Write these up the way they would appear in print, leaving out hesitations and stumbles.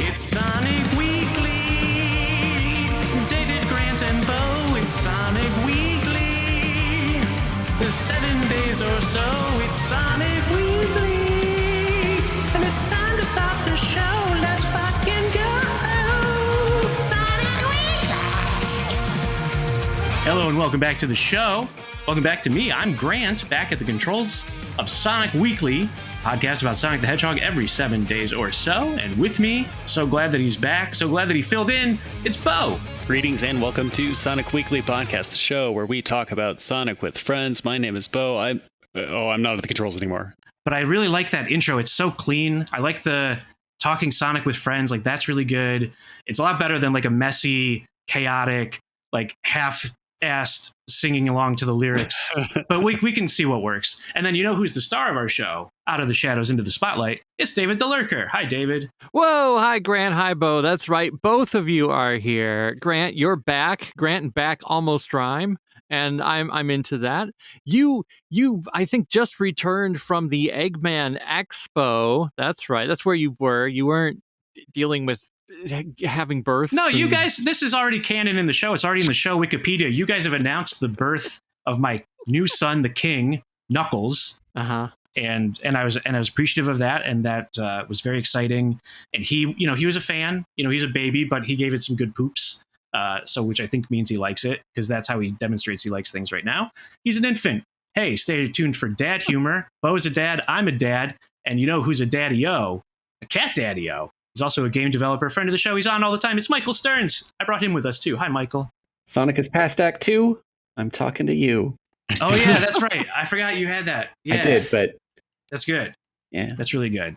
It's Sonic Weekly. David, Grant, and Bo. It's Sonic Weekly. The 7 days or so. It's Sonic Weekly. And it's time to start the show. Let's fucking go. Sonic Weekly. Hello and welcome back to the show. Welcome back to me. I'm Grant, back at the controls of Sonic Weekly, podcast about Sonic the Hedgehog every 7 days or so. And with me, so glad that he's back, so glad that he filled in, it's Bo. Greetings and welcome to Sonic Weekly Podcast, the show where we talk about Sonic with friends. My name is Bo. I'm not at the controls anymore. But I really like that intro. It's so clean. I like the talking Sonic with friends. Like, that's really good. It's a lot better than like a messy, chaotic, like half-assed singing along to the lyrics. But we can see what works. And then you know who's the star of our show? Out of the shadows into the spotlight, it's David the Lurker. Hi, David. Whoa, hi, Grant. Hi, Bo. That's right. Both of you are here. Grant, you're back. Grant and back almost rhyme. And I'm into that. You I think just returned from the Eggman Expo. That's right. That's where you were. You weren't dealing with having births. No, you guys, this is already canon in the show. It's already in the show Wikipedia. You guys have announced the birth of my new son, the King, Knuckles. Uh-huh. And I was appreciative of that, and that was very exciting. And he was a fan. He's a baby, but he gave it some good poops. So which I think means he likes it, because that's how he demonstrates he likes things right now. He's an infant. Hey, stay tuned for dad humor. Bo's a dad. I'm a dad. And you know who's a daddy-o? A cat daddy-o. He's also a game developer, friend of the show. He's on all the time. It's Michael Stearns. I brought him with us, too. Hi, Michael. Sonic is past Act 2. I'm talking to you. Oh, yeah, that's right. I forgot you had that. Yeah. I did, but... That's good. Yeah. That's really good.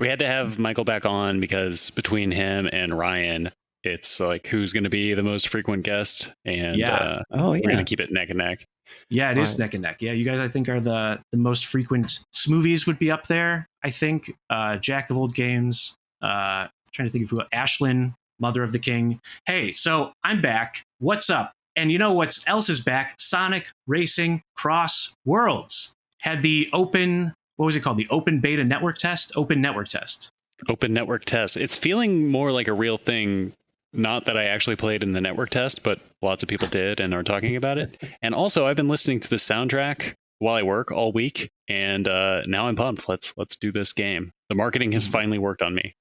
We had to have Michael back on because between him and Ryan, it's like who's going to be the most frequent guest. And yeah. We're going to keep it neck and neck. Yeah, it is neck and neck. Yeah, you guys, I think, are the most frequent. Smoovies would be up there, I think. Jack of Old Games. Trying to think of who. Ashlyn, Mother of the King. Hey, so I'm back. What's up? And you know what else is back? Sonic Racing CrossWorlds had the open, what was it called? The open beta network test? Open network test. Open network test. It's feeling more like a real thing. Not that I actually played in the network test, but lots of people did and are talking about it. And also, I've been listening to the soundtrack while I work all week, and now I'm pumped. Let's do this game. The marketing has finally worked on me.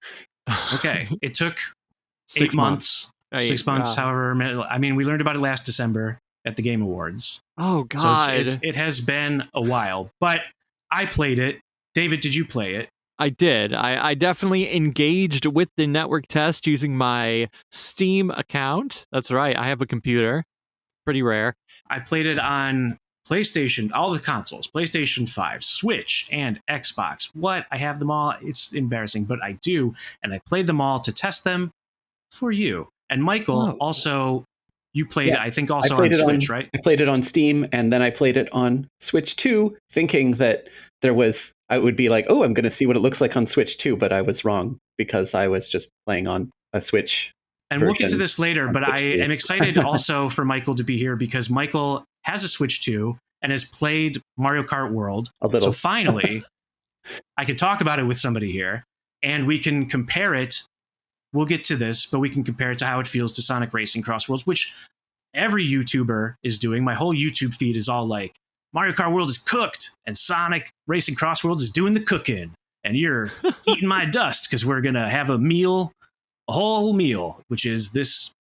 Okay, it took 8 months. 6 months, however. I mean, we learned about it last December at the Game Awards. Oh, God. So it has been a while, but I played it. David, did you play it? I did. I definitely engaged with the network test using my Steam account. That's right. I have a computer. Pretty rare. I played it on PlayStation, all the consoles, PlayStation 5, Switch, and Xbox. What? I have them all. It's embarrassing, but I do. And I played them all to test them for you. And Michael, also, you played it, I think, also on Switch, right? I played it on Steam, and then I played it on Switch 2, thinking that I would be like, oh, I'm going to see what it looks like on Switch 2, but I was wrong, because I was just playing on a Switch And we'll get to this later, but I am excited also for Michael to be here, because Michael has a Switch 2 and has played Mario Kart World. So finally, I could talk about it with somebody here, and we can compare it. We'll get to this, but we can compare it to how it feels to Sonic Racing CrossWorlds, which every YouTuber is doing. My whole YouTube feed is all like, Mario Kart World is cooked, and Sonic Racing CrossWorlds is doing the cooking. And you're eating my dust, because we're going to have a whole meal, which is this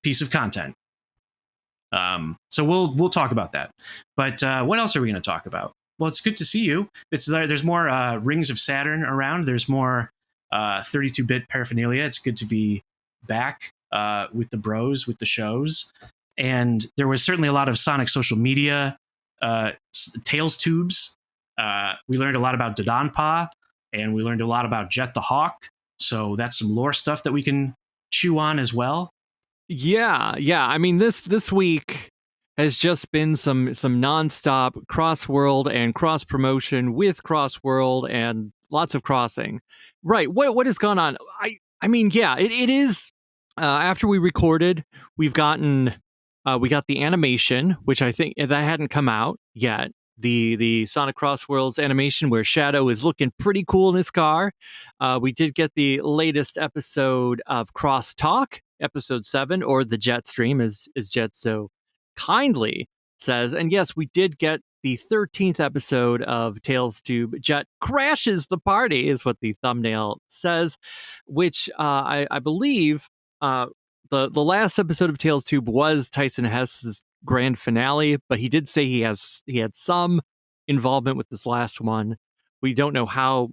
piece of content. So we'll talk about that. But what else are we going to talk about? Well, it's good to see you. There's more Rings of Saturn around. There's more 32-bit paraphernalia. It's good to be back with the bros, with the shows. And there was certainly a lot of Sonic social media Tails tubes. We learned a lot about Dodonpaw, and we learned a lot about Jet the Hawk. So that's some lore stuff that we can chew on as well. Yeah. I mean, this week has just been some nonstop cross-world and cross-promotion with cross-world and lots of crossing. Right. What has gone on? I mean, yeah, it is. After we recorded, we got the animation, which I think that hadn't come out yet. the Sonic CrossWorlds animation where Shadow is looking pretty cool in his car. We did get the latest episode of Cross Talk, episode 7, or the Jet Stream, as Jet so kindly says. And yes, we did get the 13th episode of Tails Tube. Jet crashes the party, is what the thumbnail says, which I believe the last episode of Tails Tube was Tyson Hess's grand finale, but he did say he had some involvement with this last one. We don't know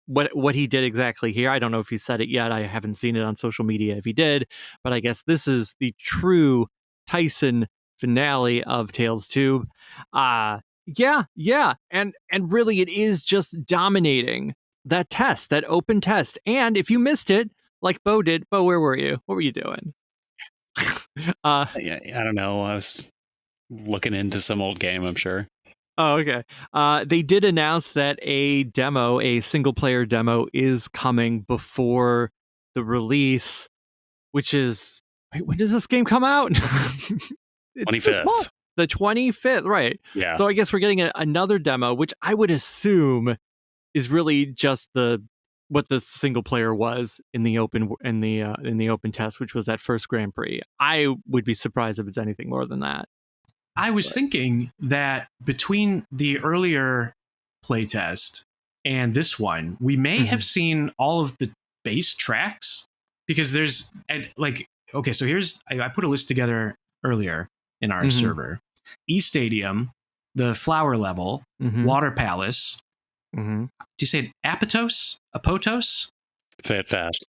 what he did exactly here. I don't know if he said it yet. I haven't seen it on social media if he did, but I guess this is the true Tyson finale of Tails Tube. Yeah. And really it is just dominating that test, that open test. And if you missed it, like Bo did, Bo, where were you? What were you doing? Yeah, I don't know. I was looking into some old game, I'm sure. Oh, okay. They did announce that a single player demo, is coming before the release, which is, wait, when does this game come out? It's 25th. this month. The 25th, right. Yeah. So I guess we're getting another demo, which I would assume is really just what the single player was in the open test, which was that first Grand Prix. I would be surprised if it's anything more than that. I was thinking that between the earlier playtest and this one, we may have seen all of the base tracks, because there's okay, so I put a list together earlier in our server. E-Stadium, the Flower Level, Water Palace. Do you say it Apotos? Apotos? Say it fast.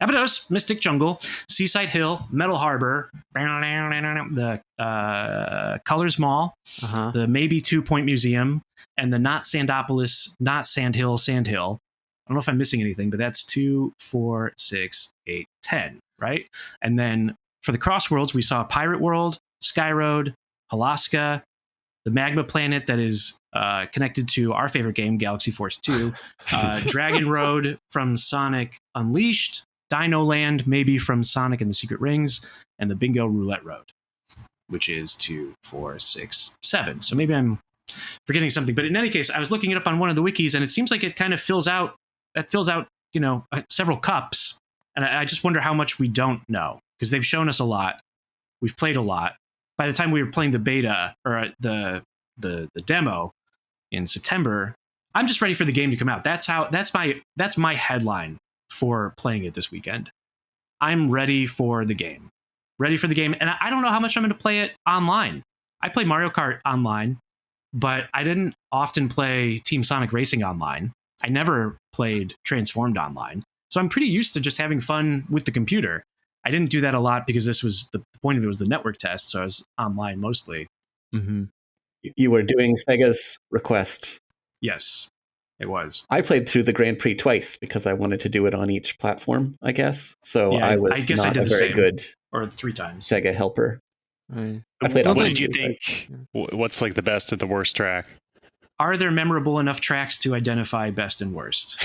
Abydos, Mystic Jungle, Seaside Hill, Metal Harbor, the Colors Mall, the Maybe 2 Point Museum, and the Not Sandopolis, Not Sandhill, Sandhill. I don't know if I'm missing anything, but that's 2, 4, 6, 8, 10, right? And then for the CrossWorlds, we saw Pirate World, Sky Road, Alaska, the Magma Planet that is connected to our favorite game, Galaxy Force 2, Dragon Road from Sonic Unleashed, Dino Land maybe from Sonic and the Secret Rings, and the Bingo Roulette Road, which is 2, 4, 6, 7. So maybe I'm forgetting something. But in any case, I was looking it up on one of the wikis, and it seems like it kind of fills out, several cups. And I just wonder how much we don't know, because they've shown us a lot. We've played a lot. By the time we were playing the beta or the demo in September, I'm just ready for the game to come out. That's my headline for playing it this weekend. I'm ready for the game. And I don't know how much I'm going to play it online. I play Mario Kart online, but I didn't often play Team Sonic Racing online. I never played Transformed online. So I'm pretty used to just having fun with the computer. I didn't do that a lot because this was the point of it was the network test, so I was online mostly. You were doing Sega's request. Yes, it was. I played through the Grand Prix twice because I wanted to do it on each platform, I guess. So yeah, I guess not a very good or 3 times Sega helper. Right. I played. What did you think? What's like the best and the worst track? Are there memorable enough tracks to identify best and worst?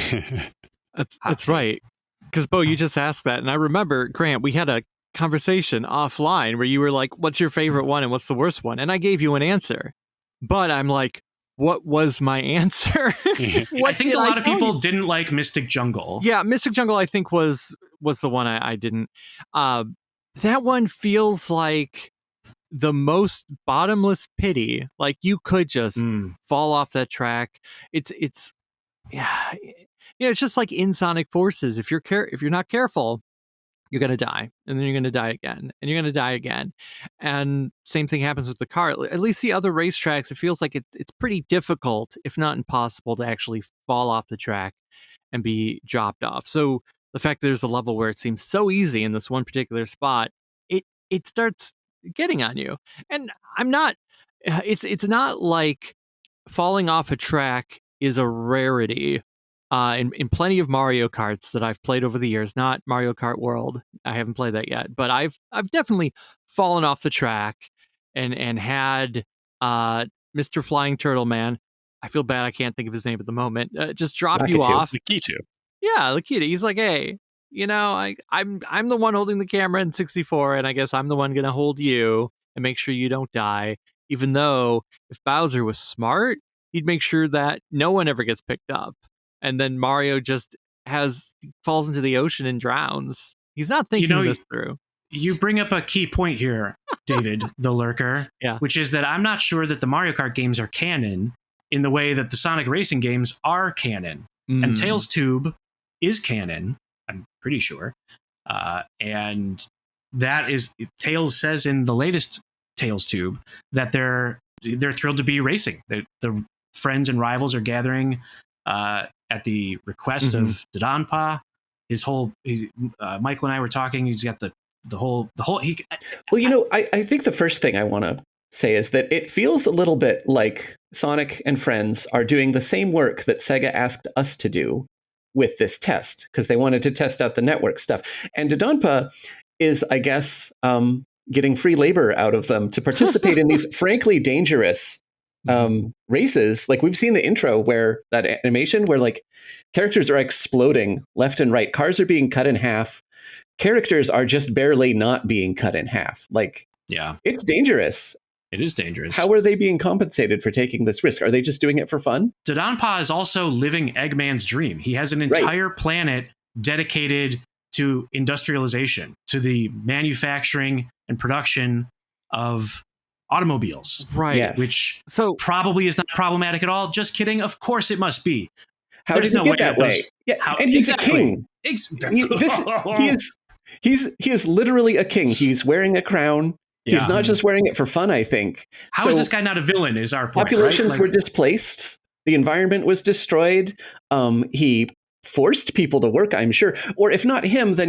That's right. Because, Bo, you just asked that. And I remember, Grant, we had a conversation offline where you were like, what's your favorite one and what's the worst one? And I gave you an answer. But I'm like, what was my answer? I think a lot of people didn't like Mystic Jungle. Yeah, Mystic Jungle, I think, was the one I didn't. That one feels like the most bottomless pity. Like, you could just fall off that track. It's just like in Sonic Forces. If you're not careful, you're going to die, and then you're going to die again, and you're going to die again. And same thing happens with the car. At least the other racetracks, it feels like it's pretty difficult, if not impossible, to actually fall off the track and be dropped off. So the fact that there's a level where it seems so easy in this one particular spot, it starts getting on you. And it's not like falling off a track is a rarity. In plenty of Mario Karts that I've played over the years, not Mario Kart World, I haven't played that yet, but I've definitely fallen off the track and had Mr. Flying Turtle Man. I feel bad I can't think of his name at the moment. Just drop you off. Lakitu. Yeah, Lakitu. He's like, hey, I'm the one holding the camera in 64, and I guess I'm the one gonna hold you and make sure you don't die. even though if Bowser was smart, he'd make sure that no one ever gets picked up. And then Mario just falls into the ocean and drowns. He's not thinking this through. You bring up a key point here, David, the lurker, which is that I'm not sure that the Mario Kart games are canon in the way that the Sonic Racing games are canon. And Tails Tube is canon, I'm pretty sure. And that is, Tails says in the latest Tails Tube that they're thrilled to be racing. The friends and rivals are gathering at the request of Dodonpa. Michael and I were talking. He's got the whole. I think the first thing I want to say is that it feels a little bit like Sonic and friends are doing the same work that Sega asked us to do with this test, because they wanted to test out the network stuff. And Dodonpa is, I guess, getting free labor out of them to participate in these frankly dangerous races. Like, we've seen the intro where that animation where like characters are exploding left and right. Cars are being cut in half. Characters are just barely not being cut in half. Like, it's dangerous. It is dangerous. How are they being compensated for taking this risk? Are they just doing it for fun? Dodonpa is also living Eggman's dream. He has an entire planet dedicated to industrialization, to the manufacturing and production of automobiles. Right. Yes. Which probably is not problematic at all. Just kidding. Of course it must be. How did he get that way? And he's a king. He is literally a king. He's wearing a crown. Yeah. He's not just wearing it for fun, I think. How is this guy not a villain is our point, populations right? were displaced. The environment was destroyed. He forced people to work, I'm sure. Or if not him, then,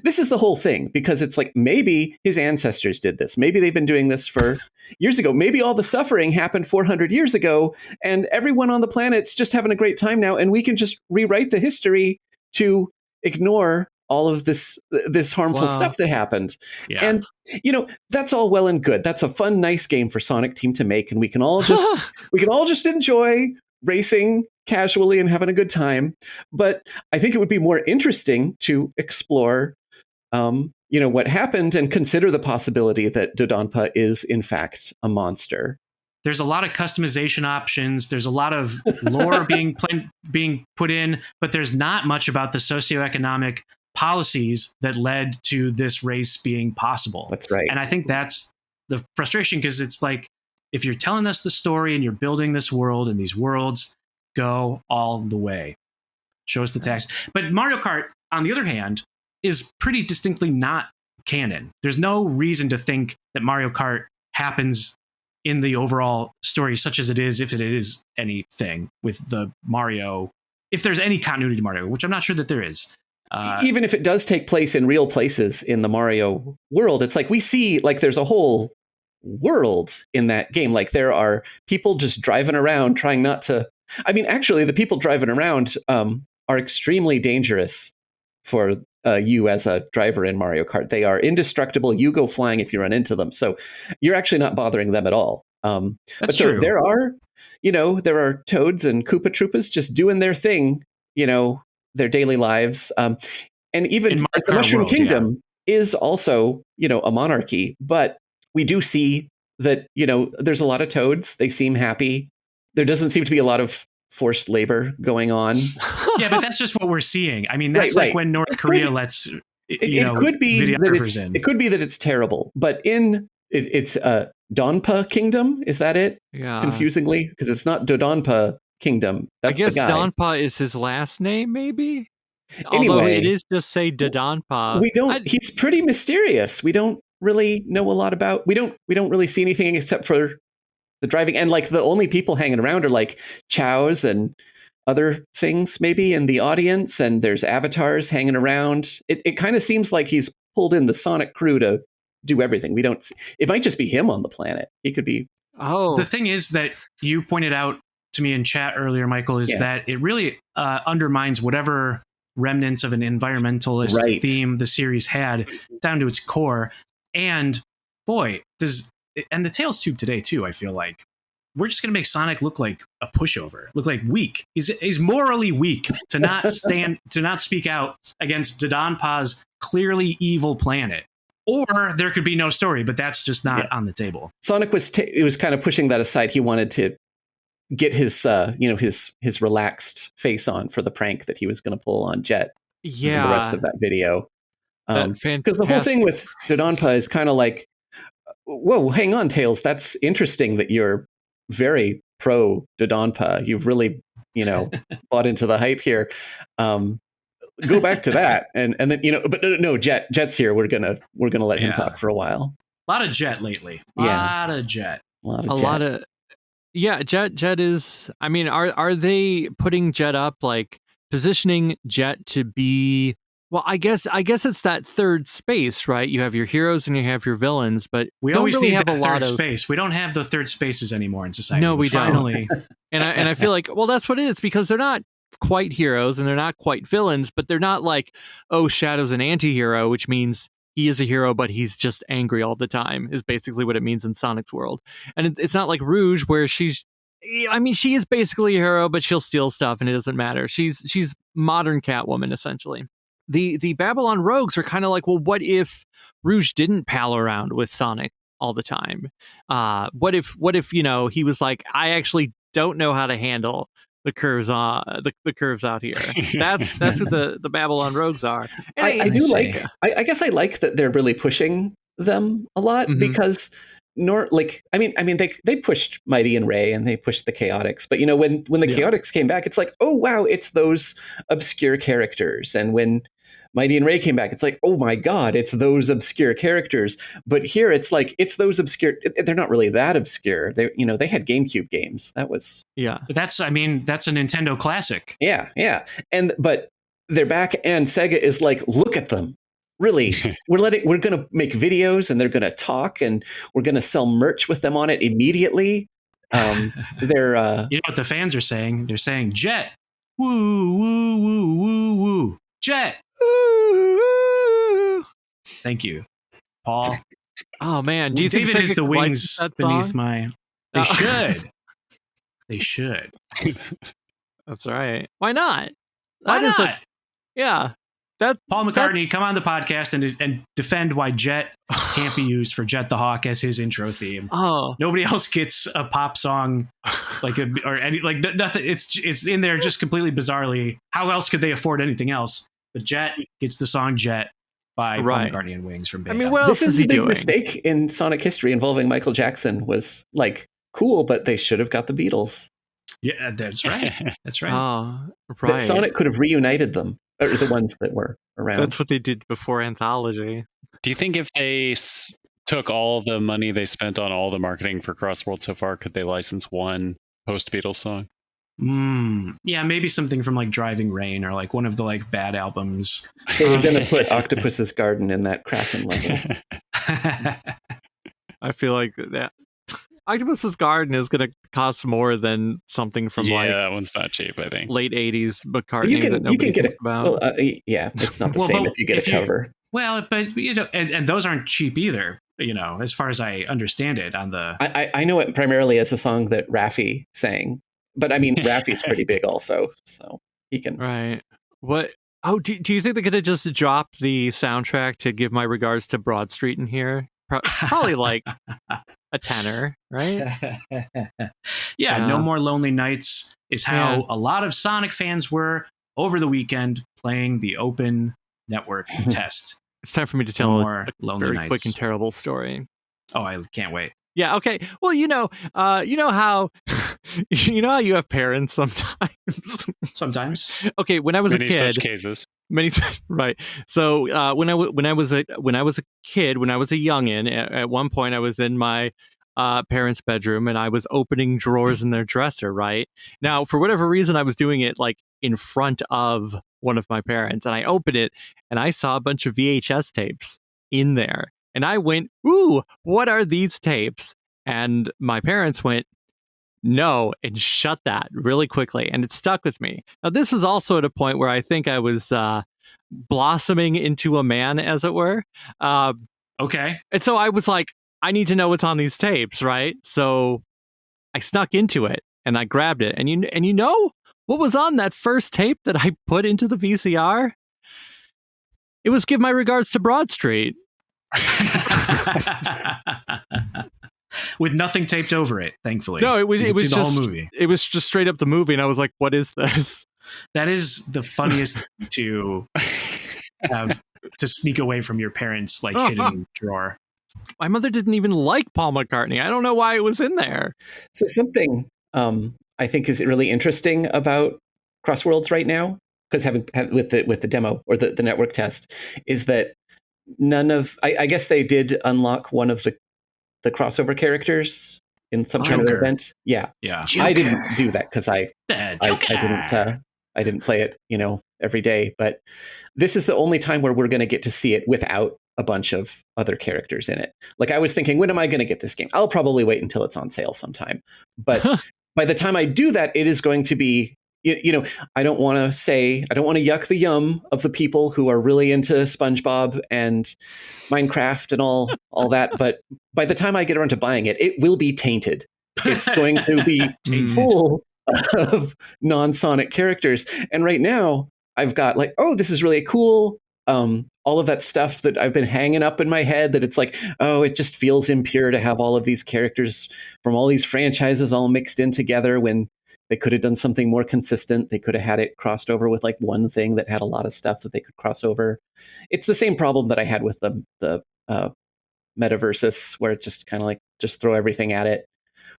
this is the whole thing. Because it's like, maybe his ancestors did this. Maybe they've been doing this for years ago. Maybe all the suffering happened 400 years ago. And everyone on the planet's just having a great time now. And we can just rewrite the history to ignore all of this harmful stuff that happened. Yeah. And, that's all well and good. That's a fun, nice game for Sonic Team to make. And we can all just enjoy racing casually and having a good time. But I think it would be more interesting to explore, what happened and consider the possibility that Dodonpa is, in fact, a monster. There's a lot of customization options. There's a lot of lore being put in, but there's not much about the socioeconomic policies that led to this race being possible. That's right. And I think that's the frustration, because it's like, if you're telling us the story and you're building this world and these worlds, go all the way. Show us the text. But Mario Kart, on the other hand, is pretty distinctly not canon. There's no reason to think that Mario Kart happens in the overall story, such as it is, if it is anything with the Mario, if there's any continuity to Mario, which I'm not sure that there is. Even if it does take place in real places in the Mario world, it's like we see, like, there's a whole world in that game. Like, there are people just driving around trying not to. I mean, actually, the people driving around are extremely dangerous for you as a driver in Mario Kart. They are indestructible. You go flying if you run into them. So you're actually not bothering them at all. That's true. There are Toads and Koopa Troopas just doing their thing, their daily lives. And even the Mushroom Kingdom is also, a monarchy. But we do see that, there's a lot of Toads. They seem happy. There doesn't seem to be a lot of forced labor going on. Yeah, but that's just what we're seeing. I mean, that's like when North Korea lets it could be that it could be that it's terrible, but it's Donpa Kingdom. Is that it? Yeah. Confusingly, because it's not Dodonpa Kingdom. That's I guess the guy. Donpa is his last name, maybe. Anyway, although it is just say Dodonpa. We don't. He's pretty mysterious. We don't really know a lot about. We don't really see anything except for the driving, and like the only people hanging around are like chows and other things maybe in the audience, and there's avatars hanging around. It kind of seems like he's pulled in the Sonic crew to do everything. We don't. It might just be him on the planet. He could be. Oh, the thing is that you pointed out to me in chat earlier, Michael, is that it really undermines whatever remnants of an environmentalist theme the series had down to its core. And boy, and the Tails Tube today too, I feel like we're just going to make Sonic look like a pushover, look like weak. He's morally weak to not speak out against Dodonpa's clearly evil planet. Or there could be no story, but that's just not on the table. Sonic was kind of pushing that aside. He wanted to get his his relaxed face on for the prank that he was going to pull on Jet. Yeah, the rest of that video. Because the whole thing with Dodonpa is kind of like, whoa, hang on, Tails. That's interesting that you're very pro Dodonpa. You've really, bought into the hype here. Go back to that, and then but no, Jet's here. We're gonna let him talk for a while. A lot of Jet lately. A lot of Jet. Jet is. I mean, are they putting Jet up, like positioning Jet to be? Well, I guess it's that third space, right? You have your heroes and you have your villains, but we always really need that third space. We don't have the third spaces anymore in society. No, we finally don't. and I feel like, well, that's what it is, because they're not quite heroes and they're not quite villains, but they're not like, oh, Shadow's an anti-hero, which means he is a hero, but he's just angry all the time, is basically what it means in Sonic's world. And it's not like Rouge, where she is basically a hero, but she'll steal stuff and it doesn't matter. She's modern Catwoman, essentially. The Babylon Rogues are kind of like, well, what if Rouge didn't pal around with Sonic all the time? What if he was like, I actually don't know how to handle the curves the curves out here. That's what the Babylon Rogues are. And I guess I like that they're really pushing them a lot, because they pushed Mighty and Ray and they pushed the Chaotix, but when the Chaotix came back, it's like, oh wow, it's those obscure characters. And when Mighty and Ray came back, it's like, oh my god, it's those obscure characters. But here it's like, it's those obscure, they're not really that obscure. They had GameCube games. That was that's a Nintendo classic. But they're back, and Sega is like, look at them. Really, we're going to make videos, and they're going to talk, and we're going to sell merch with them on it immediately. They're what the fans are saying? They're saying, Jet, woo, woo, woo, woo, woo, Jet. Thank you, Paul. Oh man, do you think David is the wings beneath my? They should. They should. That's right. Why not? Why not? Paul McCartney, come on the podcast and defend why Jet can't be used for Jet the Hawk as his intro theme. Oh, nobody else gets a pop song nothing. It's in there just completely bizarrely. How else could they afford anything else? But Jet gets the song Jet by Paul McCartney and Wings from Big. I mean, what else is he doing? This is a big mistake in Sonic history involving Michael Jackson. Was like cool, but they should have got the Beatles. Yeah, that's right. That's right. Oh, right. That Sonic could have reunited them. Or the ones that were around. That's what they did before Anthology. Do you think if they took all the money they spent on all the marketing for CrossWorlds so far, could they license one post-Beatles song? Yeah, maybe something from like Driving Rain or like one of the like bad albums. They were going to put Octopus's Garden in that Kraken level. I feel like that Octopus's Garden is going to cost more than something from that one's not cheap, I think. Late 80s McCartney that nobody thinks about. Well, it's not the same if you get a cover. Well, but and those aren't cheap either. As far as I understand it, on the I know it primarily as a song that Raffi sang, but I mean Raffi's pretty big also, so he can. Right. What? Oh, do you think they could have just dropped the soundtrack to Give My Regards to Broad Street in here? Probably like a tenor, right? No More Lonely Nights is how a lot of Sonic fans were over the weekend playing the open network test. It's time for me to tell a very quick and terrible story. Oh, I can't wait. Yeah. Okay. Well, you know how you have parents sometimes. Sometimes. Okay. When I was Many a kid, such cases. Many right. So when I was a kid, when I was a youngin, at one point I was in my parents' bedroom and I was opening drawers in their dresser. Right now, for whatever reason, I was doing it like in front of one of my parents, and I opened it and I saw a bunch of VHS tapes in there, and I went, "Ooh, what are these tapes?" And my parents went, "No," and shut that really quickly, and it stuck with me. Now, this was also at a point where I think I was blossoming into a man, as it were. Okay. And so I was like, I need to know what's on these tapes, right? So I snuck into it, and I grabbed it. And you know what was on that first tape that I put into the VCR? It was Give My Regards to Broad Street. With nothing taped over it, thankfully. No, it was just the whole movie. It was just straight up the movie, and I was like, "What is this?" That is the funniest thing to have to sneak away from your parents' like hidden drawer. My mother didn't even like Paul McCartney. I don't know why it was in there. So something I think is really interesting about CrossWorlds right now, because having with the demo or the network test, is that none of I guess they did unlock one of the crossover characters in some kind of event. Yeah. Joker. I didn't do that because I didn't play it, every day. But this is the only time where we're going to get to see it without a bunch of other characters in it. Like I was thinking, when am I going to get this game? I'll probably wait until it's on sale sometime. But by the time I do that, it is going to be, I don't want to yuck the yum of the people who are really into SpongeBob and Minecraft and all that. But by the time I get around to buying it, it will be tainted. It's going to be full of non-Sonic characters. And right now I've got like, oh, this is really cool. All of that stuff that I've been hanging up in my head, that it's like, oh, it just feels impure to have all of these characters from all these franchises all mixed in together when they could have done something more consistent. They could have had it crossed over with like one thing that had a lot of stuff that they could cross over. It's the same problem that I had with the Metaversus, where it's just kind of like, just throw everything at it.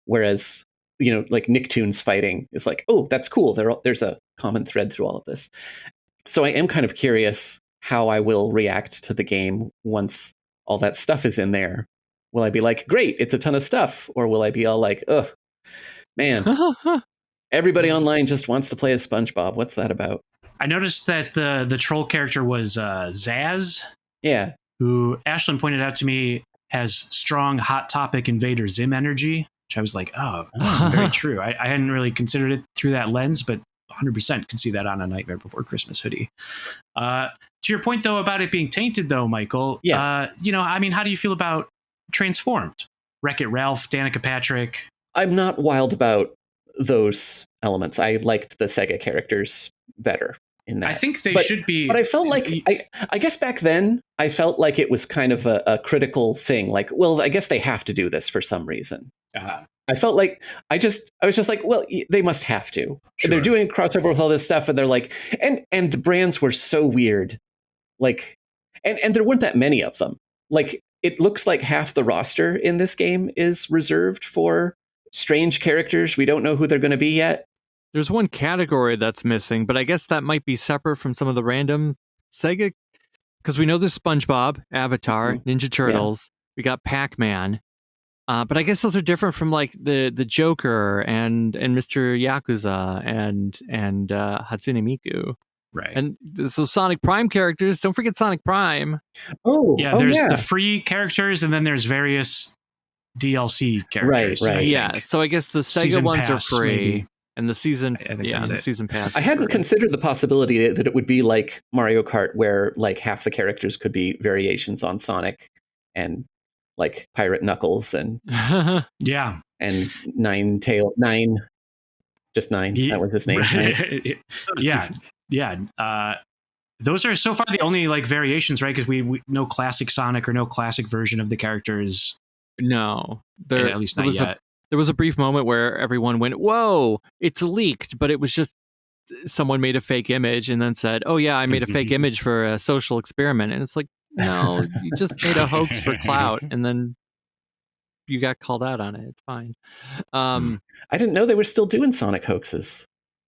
Whereas, like Nicktoons fighting is like, oh, that's cool. There's a common thread through all of this. So I am kind of curious how I will react to the game once all that stuff is in there. Will I be like, great, it's a ton of stuff? Or will I be all like, ugh, man, everybody online just wants to play as SpongeBob. What's that about? I noticed that the troll character was Zaz. Yeah. Who Ashlyn pointed out to me has strong Hot Topic Invader Zim energy, which I was like, oh, that's very true. I hadn't really considered it through that lens, but 100% can see that on a Nightmare Before Christmas hoodie. To your point, though, about it being tainted, though, Michael, how do you feel about Transformed? Wreck-It Ralph, Danica Patrick? I'm not wild about those elements. I liked the Sega characters better in that. I think they should be. But I felt like, I guess back then, I felt like it was kind of a critical thing. Like, well, I guess they have to do this for some reason. I felt like I was just like, well, they must have to. Sure. They're doing crossover with all this stuff, and they're like, and the brands were so weird, like, and there weren't that many of them. Like, it looks like half the roster in this game is reserved for strange characters. We don't know who they're going to be yet. There's one category that's missing, but I guess that might be separate from some of the random Sega, because we know there's SpongeBob, Avatar, Ninja Turtles. Yeah. We got Pac-Man. But I guess those are different from like the Joker and Mr. Yakuza and Hatsune Miku. Right. And so Sonic Prime characters, don't forget Sonic Prime. There's the free characters, and then there's various DLC characters. Right. Yeah. So I guess the Sega ones are free. Maybe. And the season, the season pass. I hadn't considered the possibility that it would be like Mario Kart, where like half the characters could be variations on Sonic and like Pirate Knuckles and and Nine. Just Nine. That was his name. Right? Those are so far the only like variations, right? Because we no classic Sonic or no classic version of the characters. No, at least not yet. There was a brief moment where everyone went, whoa, it's leaked, but it was just someone made a fake image and then said, oh yeah, I made a fake image for a social experiment. And it's like, no, you just made a hoax for clout and then you got called out on it. It's fine. I didn't know they were still doing Sonic hoaxes.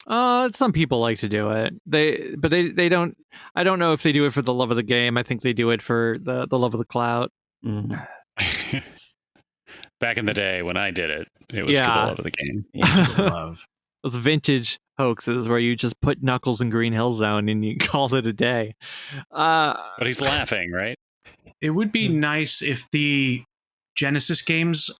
Some people like to do it. They don't. I don't know if they do it for the love of the game. I think they do it for the love of the clout. Back in the day when I did it, it was for the love of the game. Love. Those vintage hoaxes where you just put Knuckles in Green Hill Zone and you called it a day. But he's laughing, right? It would be nice if the Genesis games,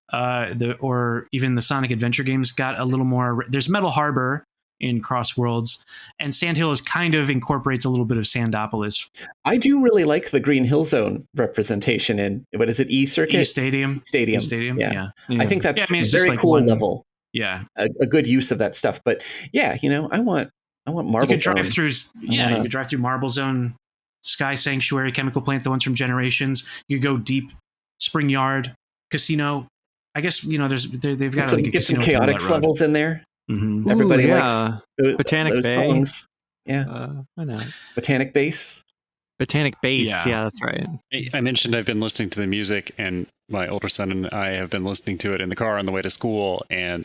or even the Sonic Adventure games, got a little more. There's Metal Harbor in CrossWorlds, and Sand Hill kind of incorporates a little bit of Sandopolis. I do really like the Green Hill Zone representation in, what is it, E-Circuit? E-Stadium. Yeah. I think that's a very like cool level. Yeah. A good use of that stuff. But yeah, I want Marble Zone. You could drive through Marble Zone Sky Sanctuary, Chemical Plant, the ones from Generations. You go deep, Spring Yard, Casino. I guess they've got to get some Chaotix levels in there. Mm-hmm. Everybody likes Botanic those Bay songs. Yeah, why not? Botanic Base. Botanic Base. Yeah, that's right. I mentioned I've been listening to the music, and my older son and I have been listening to it in the car on the way to school. And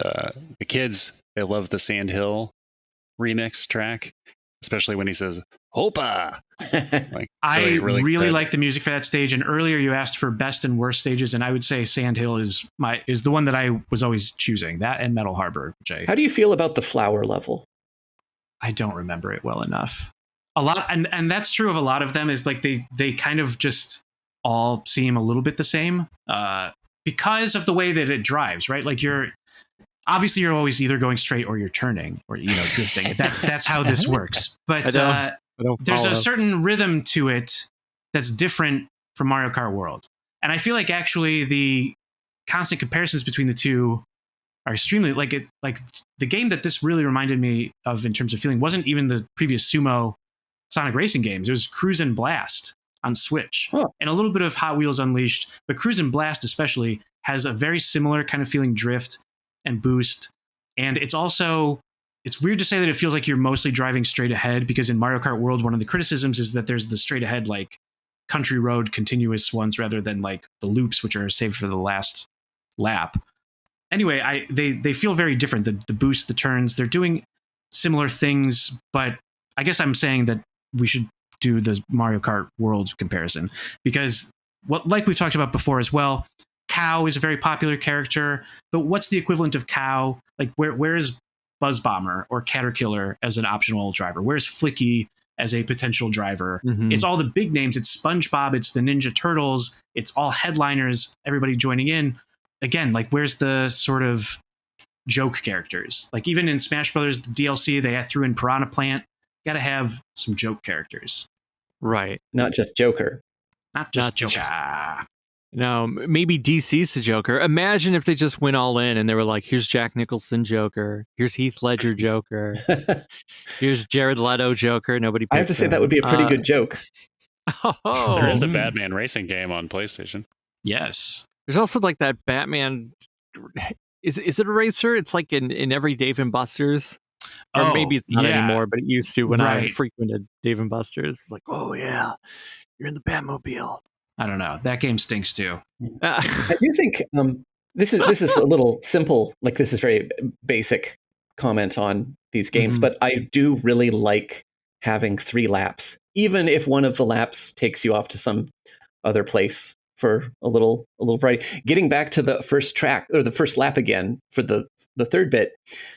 the kids, they love the Sand Hill remix track, especially when he says "Hopa." I really like the music for that stage. And earlier you asked for best and worst stages, and I would say Sand Hill is the one that I was always choosing. That and Metal Harbor. How do you feel about the flower level? I don't remember it well enough. A lot, and that's true of a lot of them. Is like they kind of just all seem a little bit the same because of the way that it drives. Right, like you're always either going straight or you're turning or drifting. That's how this works. But there's a certain rhythm to it that's different from Mario Kart World. And I feel like actually the constant comparisons between the two are extremely like the game that this really reminded me of in terms of feeling wasn't even the previous Sumo Sonic Racing games. It was Cruise and Blast on Switch and a little bit of Hot Wheels Unleashed, but Cruise and Blast especially has a very similar kind of feeling drift and boost. And it's weird to say that it feels like you're mostly driving straight ahead, because in Mario Kart World, one of the criticisms is that there's the straight ahead, like country road continuous ones rather than like the loops, which are saved for the last lap. Anyway, they feel very different. The boost, the turns, they're doing similar things, but I guess I'm saying that we should do the Mario Kart World comparison, because like we've talked about before as well, Cow is a very popular character, but what's the equivalent of Cow? Like where is Buzz Bomber or Caterkiller as an optional driver? Where's Flicky as a potential driver? Mm-hmm. It's all the big names. It's SpongeBob. It's the Ninja Turtles. It's all headliners. Everybody joining in. Again, like where's the sort of joke characters? Like even in Smash Brothers, the DLC, they threw in Piranha Plant. Got to have some joke characters. Right. Not just Joker. Not just Joker. No, maybe DC's the Joker. Imagine if they just went all in and they were like, here's Jack Nicholson Joker. Here's Heath Ledger Joker. Here's Jared Leto Joker. Nobody picked I have to say that would be a pretty good joke. There is a Batman racing game on PlayStation. Yes. There's also like that Batman. Is it a racer? It's like in every Dave and Buster's. Or maybe it's not anymore, but it used to when I frequented Dave and Buster's. It's like, oh yeah, you're in the Batmobile. I don't know. That game stinks too. I do think this is a little simple. Like this is very basic comment on these games, but I do really like having 3 laps, even if one of the laps takes you off to some other place for a little variety. Getting back to the first track or the first lap again for the third bit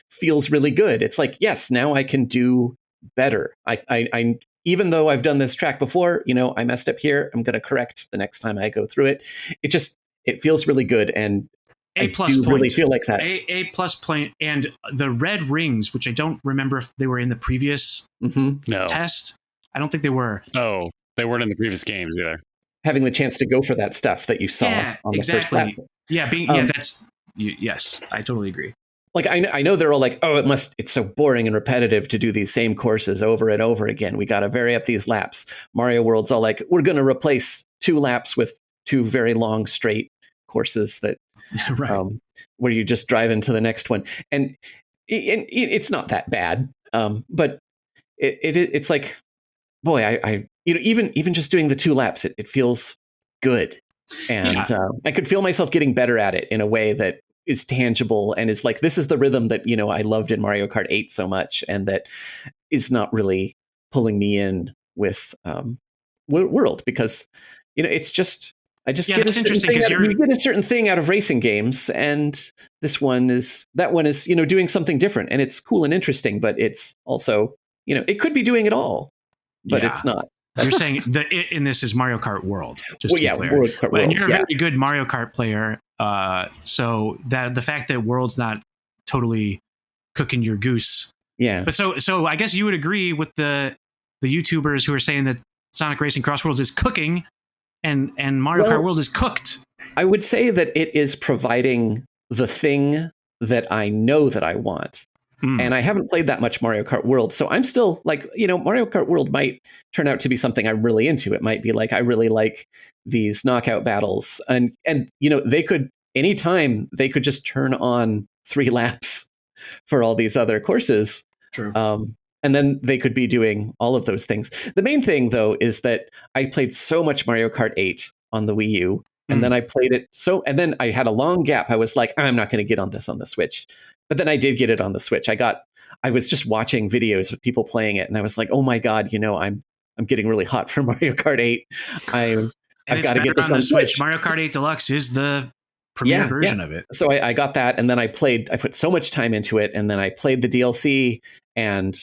feels really good. It's like, yes, now I can do better. I even though I've done this track before, I messed up here. I'm going to correct the next time I go through it. It feels really good, and A+ I do really feel like that. A+ point, and the red rings, which I don't remember if they were in the previous test. I don't think they were. Oh, they weren't in the previous games either. Having the chance to go for that stuff that you saw on the first lap. Yeah, yes, I totally agree. Like I know they're all like, oh, it's so boring and repetitive to do these same courses over and over again. We got to vary up these laps. Mario World's all like, we're going to replace 2 laps with 2 very long straight courses that where you just drive into the next one. And it's not that bad, but it's like, boy, I even just doing the 2 laps, it feels good, and I could feel myself getting better at it in a way that is tangible and is like, this is the rhythm that I loved in Mario Kart 8 so much, and that is not really pulling me in with World, because it's just I just get a certain thing you get a certain thing out of racing games, and that one is doing something different, and it's cool and interesting, but it's also it could be doing it all, but it's not. You're saying the it in this is Mario Kart World. World Kart World. And you're a very good Mario Kart player, so that the fact that World's not totally cooking your goose. Yeah. But so I guess you would agree with the YouTubers who are saying that Sonic Racing CrossWorlds is cooking, and Mario Kart World is cooked. I would say that it is providing the thing that I know that I want. And I haven't played that much Mario Kart World. So I'm still like, Mario Kart World might turn out to be something I'm really into. It might be like, I really like these knockout battles. And they could, anytime they could just turn on 3 laps for all these other courses. True. And then they could be doing all of those things. The main thing, though, is that I played so much Mario Kart 8 on the Wii U. And then I played it. And then I had a long gap. I was like, I'm not going to get on this on the Switch. But then I did get it on the Switch. I was just watching videos of people playing it, and I was like, oh my God, I'm getting really hot for Mario Kart 8. I've got to get this on the Switch. Mario Kart 8 Deluxe is the premier version of it. So I got that, and then I put so much time into it, and then I played the DLC, and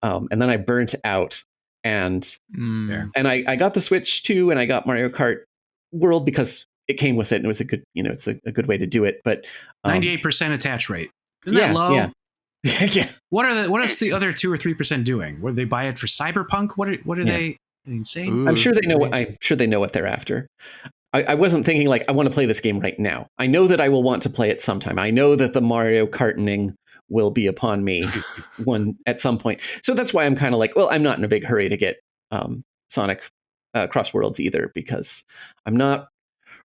then I burnt out. And I got the Switch too, and I got Mario Kart World because it came with it, and it was a good, it's a good way to do it. But 98% attach rate. Isn't that low? Yeah. Yeah. What is the other 2 or 3% doing? Would they buy it for Cyberpunk? What are they insane? Ooh, I'm sure they know. I'm sure they know what they're after. I wasn't thinking like I want to play this game right now. I know that I will want to play it sometime. I know that the Mario Karting will be upon me at some point. So that's why I'm kind of like, well, I'm not in a big hurry to get Sonic CrossWorlds either, because I'm not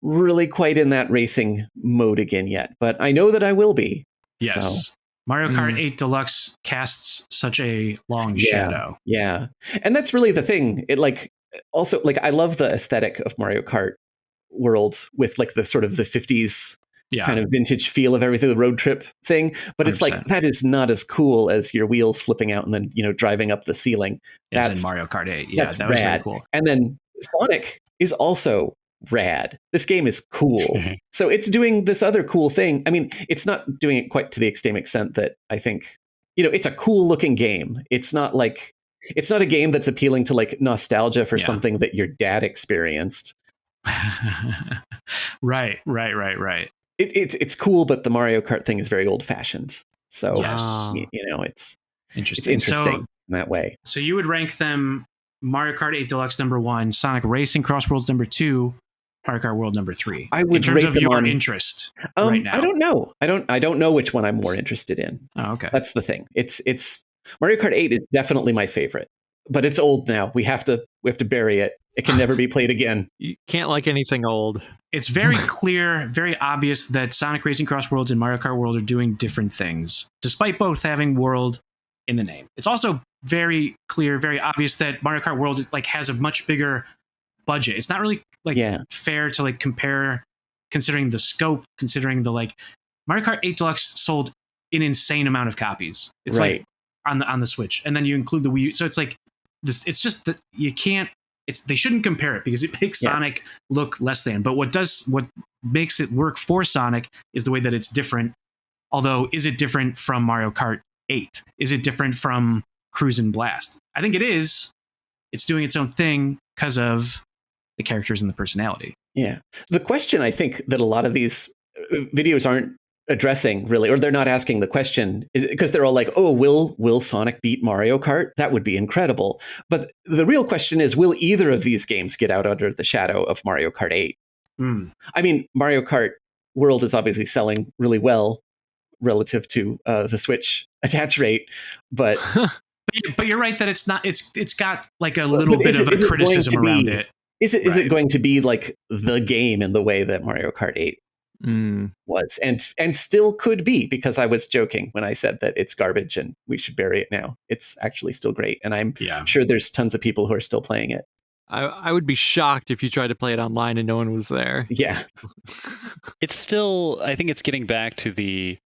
really quite in that racing mode again yet. But I know that I will be. Yes. So. Mario Kart 8 Deluxe casts such a long shadow. Yeah. And that's really the thing. It also I love the aesthetic of Mario Kart World with like the sort of the 50s kind of vintage feel of everything, the road trip thing. But 100%. It's like, that is not as cool as your wheels flipping out and then, driving up the ceiling. That's in Mario Kart 8. Yeah, that was rad. very cool. And then Sonic is also rad. This game is cool. So it's doing this other cool thing. I mean, it's not doing it quite to the extreme extent that I think, it's a cool looking game. It's not a game that's appealing to like nostalgia for something that your dad experienced. Right. It's cool, but the Mario Kart thing is very old fashioned. So, it's interesting. In that way. So you would rank them Mario Kart 8 Deluxe number 1, Sonic Racing CrossWorlds number 2, Mario Kart World number 3. I would in terms rate of them your on interest right now. I don't know. I don't know which one I'm more interested in. Oh, okay. That's the thing. It's Mario Kart 8 is definitely my favorite, but it's old now. We have to bury it. It can never be played again. You can't like anything old. It's very clear, very obvious that Sonic Racing CrossWorlds and Mario Kart World are doing different things, despite both having World in the name. It's also very clear, very obvious that Mario Kart World is has a much bigger budget. It's not really fair to compare, considering the scope, considering the Mario Kart 8 Deluxe sold an insane amount of copies. It's on the Switch, and then you include the Wii U. So it's this. It's just that you can't. They shouldn't compare it because it makes Sonic look less than. But what makes it work for Sonic is the way that it's different. Although, is it different from Mario Kart 8? Is it different from Cruise and Blast? I think it is. It's doing its own thing because of the characters and the personality. Yeah. The question I think that a lot of these videos aren't addressing really, or they're not asking the question, is because they're all like, oh, will Sonic beat Mario Kart? That would be incredible. But the real question is, will either of these games get out under the shadow of Mario Kart 8? I mean, Mario Kart World is obviously selling really well relative to the Switch attach rate, but you're right that it's not. It's got a little bit of a criticism around it. Is it going to be like the game in the way that Mario Kart 8 was, and still could be? Because I was joking when I said that it's garbage and we should bury it now. It's actually still great, and I'm sure there's tons of people who are still playing it. I would be shocked if you tried to play it online and no one was there. Yeah. It's still, I think it's getting back to the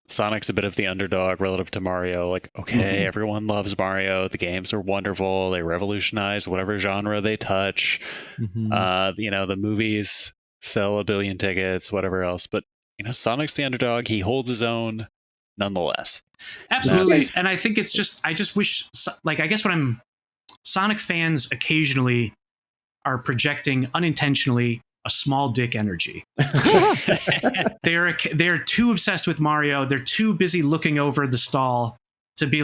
Sonic's a bit of the underdog relative to Mario. Everyone loves Mario. The games are wonderful. They revolutionize whatever genre they touch. The movies sell 1 billion tickets, whatever else. But, Sonic's the underdog. He holds his own nonetheless. Absolutely. And I think I just wish, I guess Sonic fans occasionally are projecting unintentionally a small dick energy. They're too obsessed with Mario. They're too busy looking over the stall to be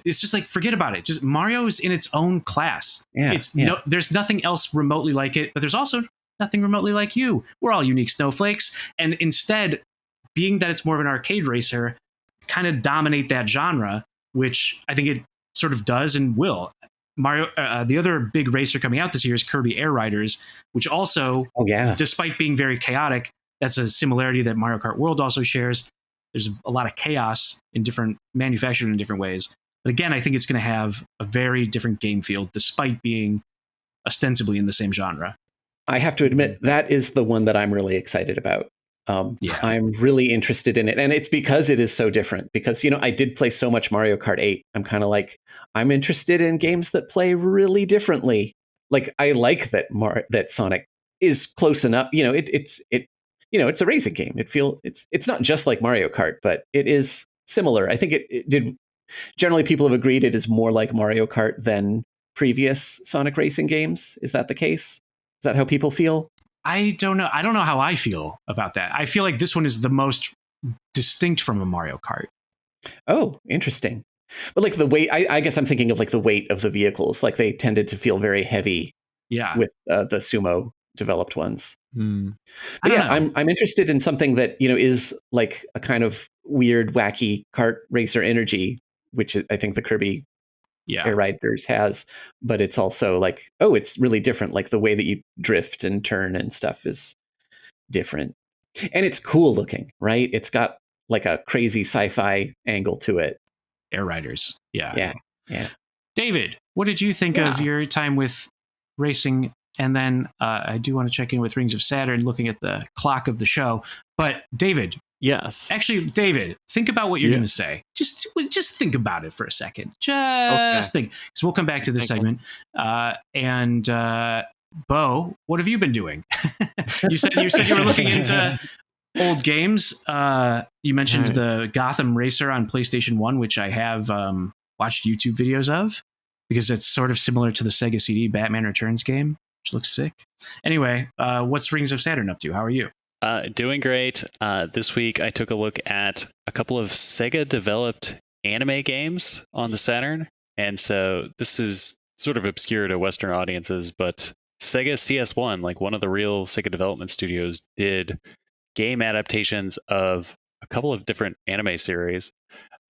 it's just forget about it. Just Mario is in its own class. There's nothing else remotely like it, but there's also nothing remotely like you. We're all unique snowflakes. And instead, being that it's more of an arcade racer, kind of dominate that genre, which I think it sort of does and will. Mario, the other big racer coming out this year is Kirby Air Riders, which also, despite being very chaotic, that's a similarity that Mario Kart World also shares. There's a lot of chaos manufactured in different ways. But again, I think it's going to have a very different game feel, despite being ostensibly in the same genre. I have to admit, that is the one that I'm really excited about. I'm really interested in it. And it's because it is so different. Because, I did play so much Mario Kart 8. I'm kind of like, I'm interested in games that play really differently. Like, I like that Sonic is close enough. It's a racing game. It's not just like Mario Kart, but it is similar. I think it did. Generally, people have agreed it is more like Mario Kart than previous Sonic racing games. Is that the case? Is that how people feel? I don't know. I don't know how I feel about that. I feel like this one is the most distinct from a Mario Kart. Oh, interesting. But like the weight, I guess I'm thinking of like the weight of the vehicles. Like they tended to feel very heavy. Yeah. With the Sumo developed ones. But yeah, I'm interested in something that is like a kind of weird, wacky kart racer energy, which I think the Kirby Air Riders has, but it's also like, it's really different. Like the way that you drift and turn and stuff is different. And it's cool looking, right? It's got like a crazy sci-fi angle to it. Air Riders. Yeah. David, what did you think of your time with racing? And then I do want to check in with Rings of Saturn, looking at the clock of the show. But David. Yes. Actually, David, think about what you're going to say. Just think about it for a second. Just think. Because we'll come back to this segment. And Bo, what have you been doing? you said you were looking into old games. You mentioned the Gotham Racer on PlayStation 1, which I have watched YouTube videos of, because it's sort of similar to the Sega CD Batman Returns game, which looks sick. Anyway, what's Rings of Saturn up to? How are you? Doing great. This week, I took a look at a couple of Sega-developed anime games on the Saturn. And so this is sort of obscure to Western audiences, but Sega CS1, like one of the real Sega development studios, did game adaptations of a couple of different anime series.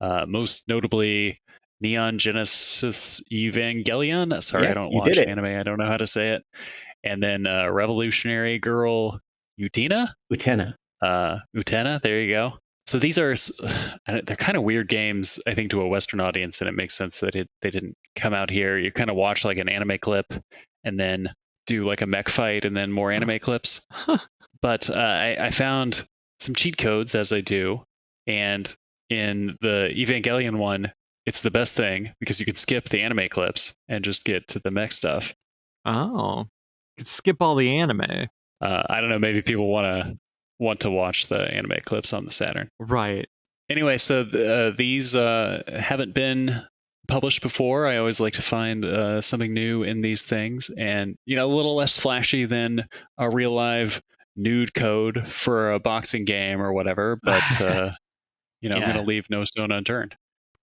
Most notably, Neon Genesis Evangelion. Sorry, I don't watch anime. I don't know how to say it. And then Revolutionary Girl Utena. There you go. So these are, they're kind of weird games, I think, to a Western audience, and it makes sense that they didn't come out here. You kind of watch like an anime clip and then do like a mech fight and then more anime clips. But I found some cheat codes, as I do. And in the Evangelion one, it's the best thing because you can skip the anime clips and just get to the mech stuff. Oh, you can skip all the anime. I don't know. Maybe people want to watch the anime clips on the Saturn. Right. Anyway, so these haven't been published before. I always like to find something new in these things, and a little less flashy than a real live nude code for a boxing game or whatever. But I'm going to leave no stone unturned.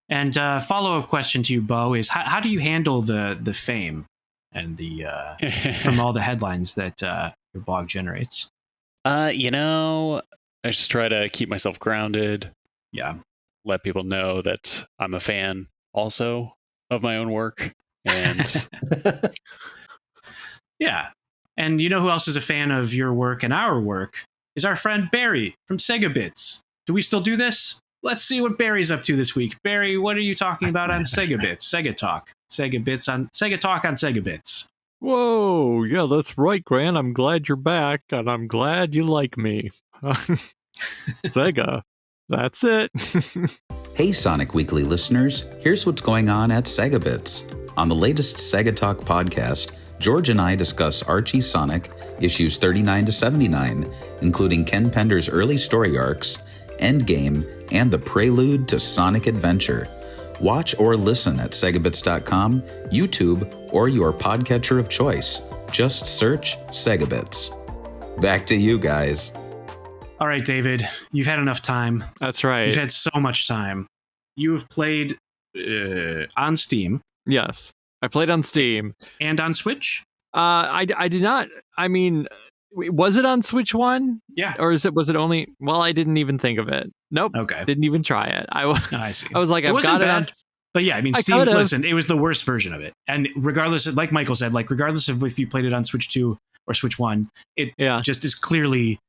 And follow-up question to you, Bo, is how do you handle the fame and the from all the headlines that your blog generates? I just try to keep myself grounded. Yeah. Let people know that I'm a fan also of my own work. And yeah. And you know who else is a fan of your work and our work is our friend Barry from Sega Bits. Do we still do this? Let's see what Barry's up to this week. Barry, what are you talking about on Sega Bits? Sega Talk. Sega Talk on Sega Bits. Whoa, yeah, that's right, Grant. I'm glad you're back, and I'm glad you like me. Sega, that's it. Hey, Sonic Weekly listeners, here's what's going on at Sega Bits. On the latest Sega Talk podcast, George and I discuss Archie Sonic, issues 39 to 79, including Ken Pender's early story arcs, Endgame, and the prelude to Sonic Adventure. Watch or listen at segabits.com, YouTube, or your podcatcher of choice. Just search Segabits. Back to you guys. All right, David, you've had enough time. That's right. You've had so much time. You have played on Steam. Yes, I played on Steam. And on Switch? I did not. I mean, Was it on Switch 1? Yeah. Or was it only? Well, I didn't even think of it. Nope. Okay. Didn't even try it. I see. I was like, it I've got bad, it on. But yeah, I mean, Steam, listen, it was the worst version of it. And regardless of, like Michael said, like regardless of if you played it on Switch 2 or Switch 1, it just is clearly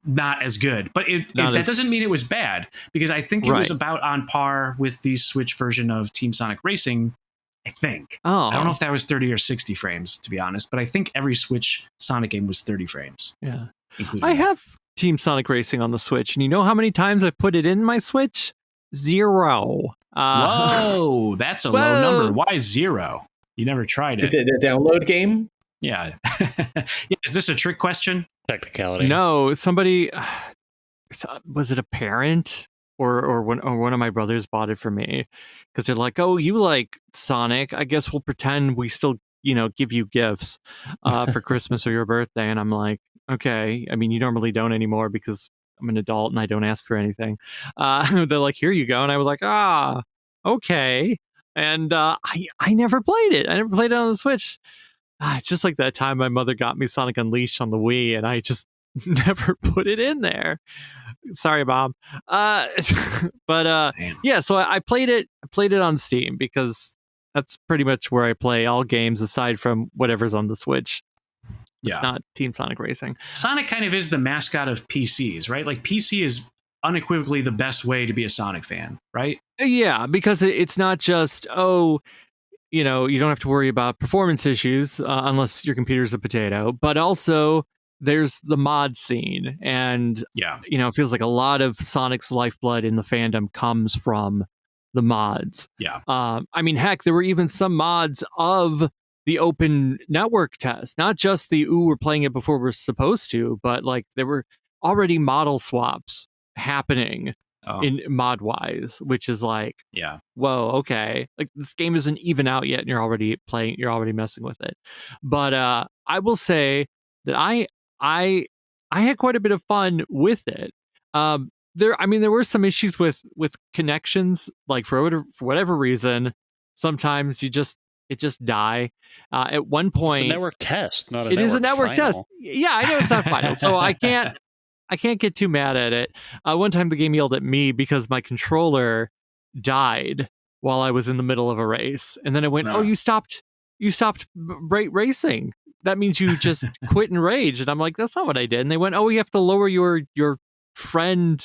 not as good. But that doesn't mean it was bad, because I think it was about on par with the Switch version of Team Sonic Racing, I think. I don't know if that was 30 or 60 frames, to be honest, but I think every Switch Sonic game was 30 frames. Yeah. I have Team Sonic Racing on the Switch, and you know how many times I've put it in my Switch? 0. Whoa, that's a low number. Why 0? You never tried it. Is it a download game? Yeah. Is this a trick question? Technicality. No, somebody, was it a parent or one of my brothers bought it for me, because they're like, oh, you like Sonic, I guess we'll pretend we still give you gifts for Christmas or your birthday. And I'm like, okay, I mean, you normally don't anymore because I'm an adult and I don't ask for anything. They're like, here you go. And I was like, okay. And I never played it. I never played it on the Switch. It's just like that time my mother got me Sonic Unleashed on the Wii, and I just never put it in there. Sorry, Bob. But yeah, so I played it. I played it on Steam because that's pretty much where I play all games aside from whatever's on the Switch. It's not Team Sonic Racing. Sonic kind of is the mascot of PCs, right? Like PC is unequivocally the best way to be a Sonic fan, right? Yeah, because it's not just, you don't have to worry about performance issues unless your computer's a potato, but also there's the mod scene. And, it feels like a lot of Sonic's lifeblood in the fandom comes from the mods. Yeah. I mean, heck, there were even some mods of the open network test, not just we're playing it before we're supposed to, but like there were already model swaps happening in mod wise, which is like, whoa, okay, like this game isn't even out yet and you're already messing with it. But I will say that I had quite a bit of fun with it. There were some issues with connections, like for whatever reason, sometimes it just die. At one point, it's a network test, not a it network is a network final. test. Yeah, I know it's not final, so I can't get too mad at it. One time the game yelled at me because my controller died while I was in the middle of a race, and then it went, "Oh, you stopped racing. That means you just quit and rage." And I'm like, "That's not what I did." And they went, "Oh, you have to lower your friend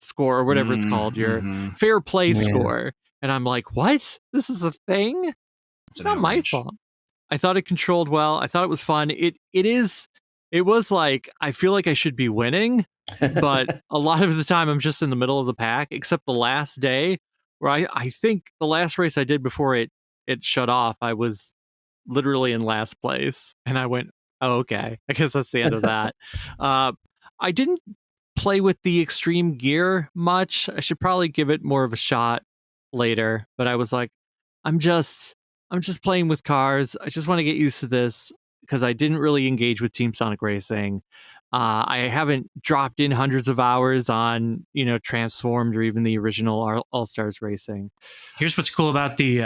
score or whatever it's called, your fair play score." And I'm like, "What? This is a thing? It's not my fault." I thought it controlled well. I thought it was fun. It was like, I feel like I should be winning, but a lot of the time I'm just in the middle of the pack, except the last day where I think the last race I did before it shut off, I was literally in last place. And I went, oh, okay, I guess that's the end of that. I didn't play with the extreme gear much. I should probably give it more of a shot later, but I was like, I'm just playing with cars. I just want to get used to this because I didn't really engage with Team Sonic Racing. I haven't dropped in hundreds of hours on, Transformed or even the original All-Stars Racing. Here's what's cool about the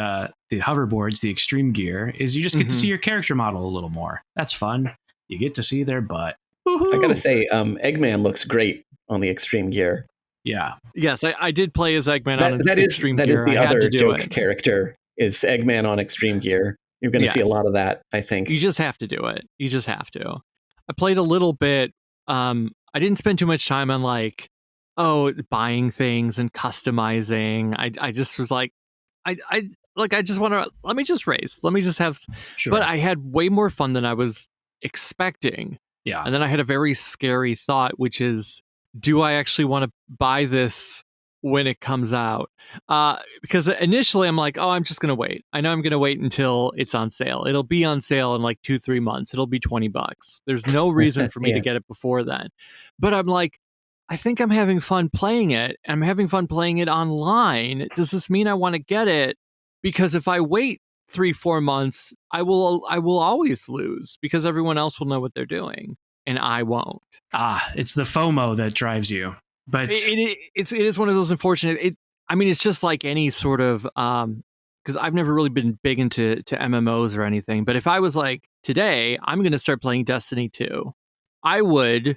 hoverboards, the extreme gear, is you just get to see your character model a little more. That's fun. You get to see their butt. Woo-hoo! I gotta say, Eggman looks great on the extreme gear. Yeah. Yes, I did play as Eggman on extreme gear. That is the other joke it. character, is Eggman on extreme gear. You're going to see a lot of that, I think. You just have to do it. You just have to. I played a little bit. I didn't spend too much time on buying things and customizing. I just was like, I just want to, let me just race. Let me just have, but I had way more fun than I was expecting. Yeah. And then I had a very scary thought, which is, do I actually want to buy this when it comes out? Because initially I'm like, oh, I'm just going to wait. I know I'm going to wait until it's on sale. It'll be on sale in like 2-3 months. It'll be $20. There's no reason for me to get it before then. But I'm like, I think I'm having fun playing it. I'm having fun playing it online. Does this mean I want to get it? Because if I wait 3-4 months, I will always lose because everyone else will know what they're doing and I won't. It's the FOMO that drives you. But it is one of those unfortunate. It's just like any sort of because I've never really been big into MMOs or anything. But if I was like, today, I'm going to start playing Destiny 2, I would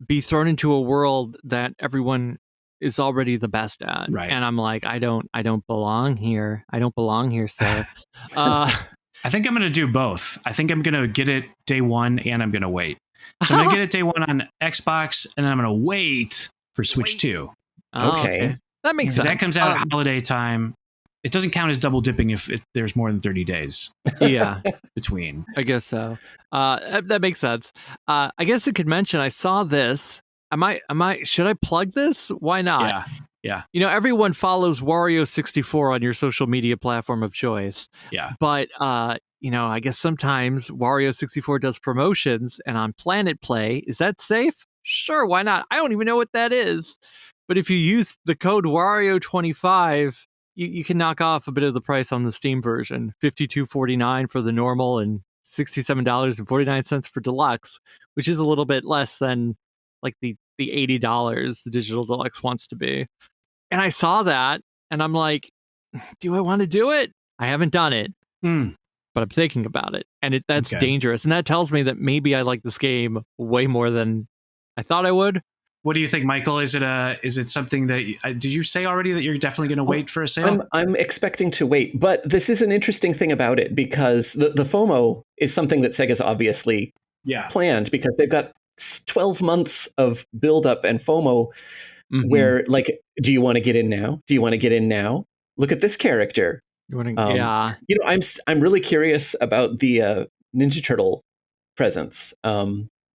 be thrown into a world that everyone is already the best at. Right. And I'm like, I don't belong here. I don't belong here, sir. I think I'm going to do both. I think I'm going to get it day one and I'm going to wait. So I'm going to get it day one on Xbox and then I'm going to wait for Switch 2. Okay. That makes sense. That comes out at holiday time. It doesn't count as double dipping if there's more than 30 days. Yeah. Between. I guess so. That makes sense. I guess I could mention I saw this. Should I plug this? Why not? Yeah. You know, everyone follows Wario64 on your social media platform of choice. Yeah. But you know, I guess sometimes Wario64 does promotions, and on Planet Play, is that safe? Sure, why not? I don't even know what that is. But if you use the code Wario25, you can knock off a bit of the price on the Steam version. $52.49 for the normal and $67.49 for deluxe, which is a little bit less than like the $80 the digital deluxe wants to be. And I saw that and I'm like, do I want to do it? I haven't done it, but I'm thinking about it. And that's dangerous. And that tells me that maybe I like this game way more than I thought I would. What do you think, Michael? Is it something that did you say already that you're definitely going to wait for a sale? I'm expecting to wait, but this is an interesting thing about it because the FOMO is something that Sega's obviously planned because they've got 12 months of buildup and FOMO where like, do you want to get in now? Do you want to get in now? Look at this character. You want to, You know, I'm really curious about the Ninja Turtle presence.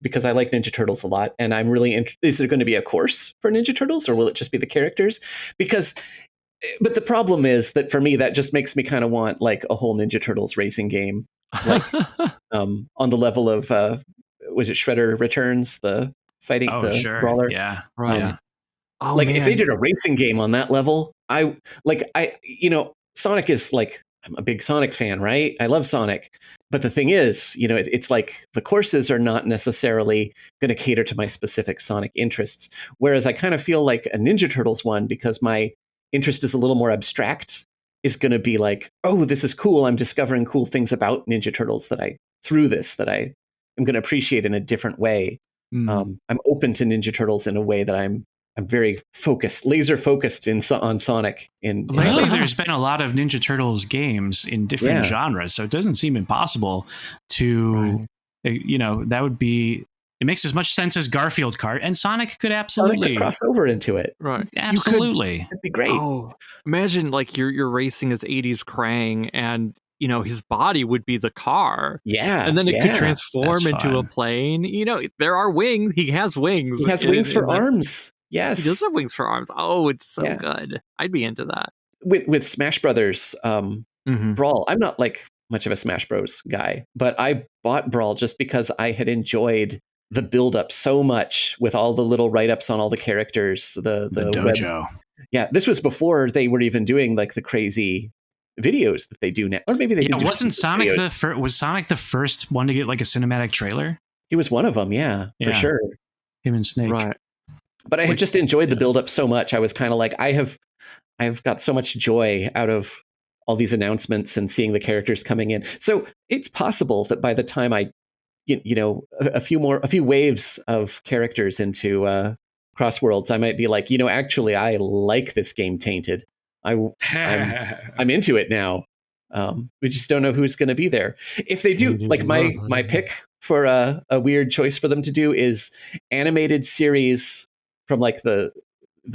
Because I like Ninja Turtles a lot. And I'm really is there going to be a course for Ninja Turtles or will it just be the characters? But the problem is that for me, that just makes me kind of want like a whole Ninja Turtles racing game. Like on the level of, was it Shredder Returns, the fighting, brawler? Yeah. Right. If they did a racing game on that level, you know, Sonic is like, I'm a big Sonic fan, right? I love Sonic. But the thing is, you know, it's like the courses are not necessarily going to cater to my specific Sonic interests. Whereas I kind of feel like a Ninja Turtles one, because my interest is a little more abstract, is going to be like, oh, this is cool. I'm discovering cool things about Ninja Turtles that I am going to appreciate in a different way. I'm open to Ninja Turtles in a way that I'm very focused, laser focused on Sonic. Lately, there's been a lot of Ninja Turtles games in different genres, so it doesn't seem impossible to, you know, that would be. It makes as much sense as Garfield Kart, and Sonic could absolutely cross over into it. Right, absolutely, it'd be great. Oh, imagine like you're racing as 80s Krang, and you know his body would be the car. Yeah, and then it could transform into a plane. You know, there are wings. He has wings. He has wings for arms. Yes. He does have wings for arms. Oh, it's so good. I'd be into that. With Smash Brothers Brawl, I'm not like much of a Smash Bros guy, but I bought Brawl just because I had enjoyed the build-up so much with all the little write-ups on all the characters. The dojo. This was before they were even doing like the crazy videos that they do now. Or maybe they did. Wasn't Sonic was Sonic the first one to get like a cinematic trailer? He was one of them, for sure. Him and Snake. Right. But I had just enjoyed the build-up so much. I was kind of like, I've got so much joy out of all these announcements and seeing the characters coming in. So it's possible that by the time I, you know, a few waves of characters into CrossWorlds, I might be like, you know, actually, I like this game Tainted. I'm into it now. We just don't know who's going to be there. If they do, like my pick for a weird choice for them to do is animated series from like the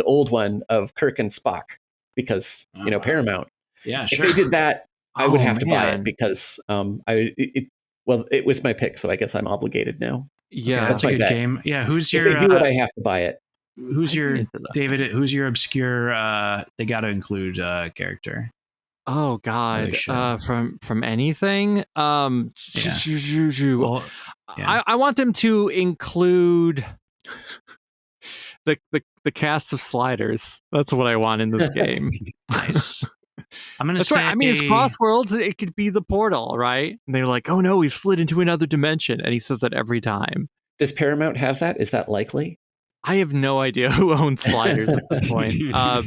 old one of Kirk and Spock, because you know Paramount. Yeah, sure. If they did that, I would have to buy it because it was my pick, so I guess I'm obligated now. Yeah, that's a good game. Yeah, who's your? If they do it, I have to buy it. Who's your David? Who's your obscure? They got to include character. Oh God! From anything. I want them to include the cast of Sliders. That's what I want in this game. Nice. I'm gonna say. Right. I mean, it's CrossWorlds. It could be the portal, right? And they're like, "Oh no, we've slid into another dimension," and he says that every time. Does Paramount have that? Is that likely? I have no idea who owns Sliders at this point. I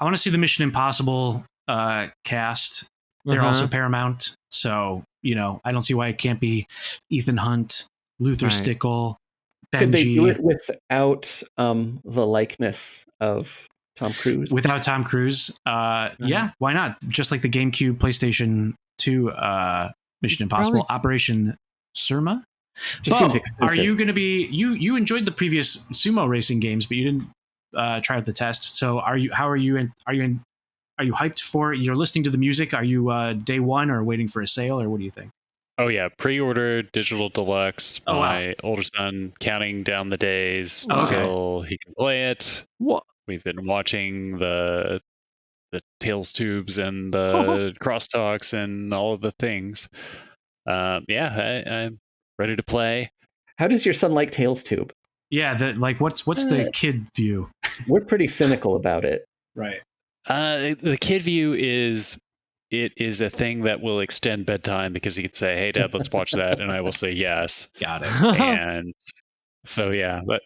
want to see the Mission Impossible cast. They're also Paramount. So, I don't see why it can't be Ethan Hunt, Luther Stickle, Benji. Could they do it without the likeness of Tom Cruise? Without Tom Cruise? Yeah, why not? Just like the GameCube, PlayStation 2 Mission Impossible, Operation Surma. Just seems expensive. Are you going to be... You enjoyed the previous sumo racing games, but you didn't try out the test. So are you hyped for it? You're listening to the music. Are you day one or waiting for a sale, or what do you think? Oh yeah, pre-order digital deluxe. My older son counting down the days until he can play it. What? We've been watching the Tails tubes and the crosstalks and all of the things. I'm ready to play. How does your son like Tails tube? Yeah, what's the kid view? We're pretty cynical about it. Right. The kid view is a thing that will extend bedtime because he can say, "Hey, Dad, let's watch that," and I will say yes. Got it. And so but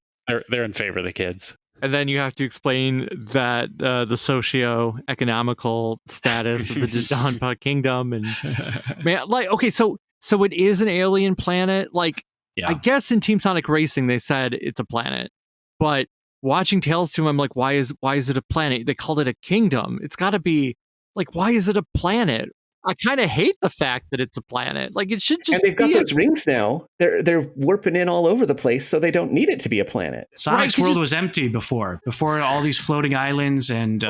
they're in favor of the kids. And then you have to explain that the socio-economical status of the Donpa Kingdom, and man, so it is an alien planet. I guess in Team Sonic Racing they said it's a planet, but watching Tales 2, I'm like, why is it a planet? They called it a kingdom. It's got to be why is it a planet? I kind of hate the fact that it's a planet. It should just. And they've got those rings now. They're warping in all over the place, so they don't need it to be a planet. Sonic's world was empty before all these floating islands and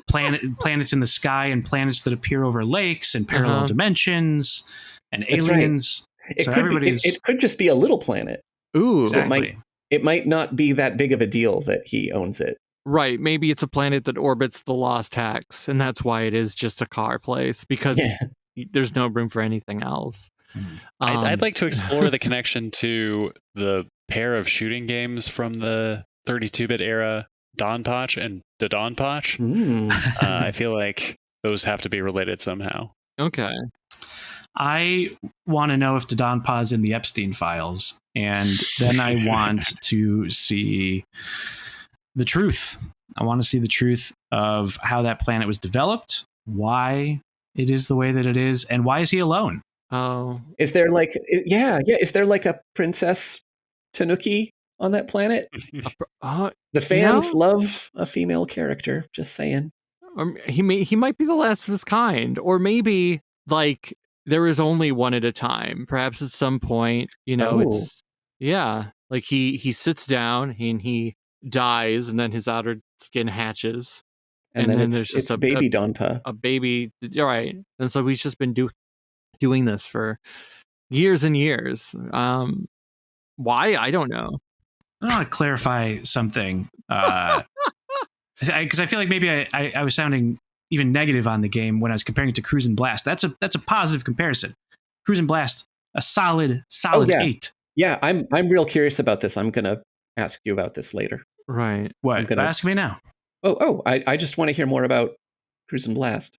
planets in the sky and planets that appear over lakes and parallel dimensions and aliens. Right. It could just be a little planet. Ooh, exactly. It might not be that big of a deal that he owns it. Right. Maybe it's a planet that orbits the Lost Hex, and that's why it is just a car place, because there's no room for anything else. I'd like to explore the connection to the pair of shooting games from the 32-bit era, Donpachi and Dodonpachi. I feel like those have to be related somehow. Okay. I want to know if Dodonpa is in the Epstein files, and then I want to see the truth. I want to see the truth of how that planet was developed, why it is the way that it is, and why is he alone? Oh, is there is there a Princess Tanuki on that planet? The fans love a female character. Just saying. He might be the last of his kind, or maybe there is only one at a time. Perhaps at some point, it's he sits down and he dies, and then his outer skin hatches, and then there's just a baby Donpa, a baby. All right, and so he's just been doing this for years and years. Why? I don't know. I want to clarify something because I feel like maybe I was sounding even negative on the game when I was comparing it to Cruise and Blast. That's a positive comparison. Cruise and Blast, a solid 8. Yeah, I'm real curious about this. I'm gonna ask you about this later. Right. What? Ask me now. I just want to hear more about Cruise and Blast.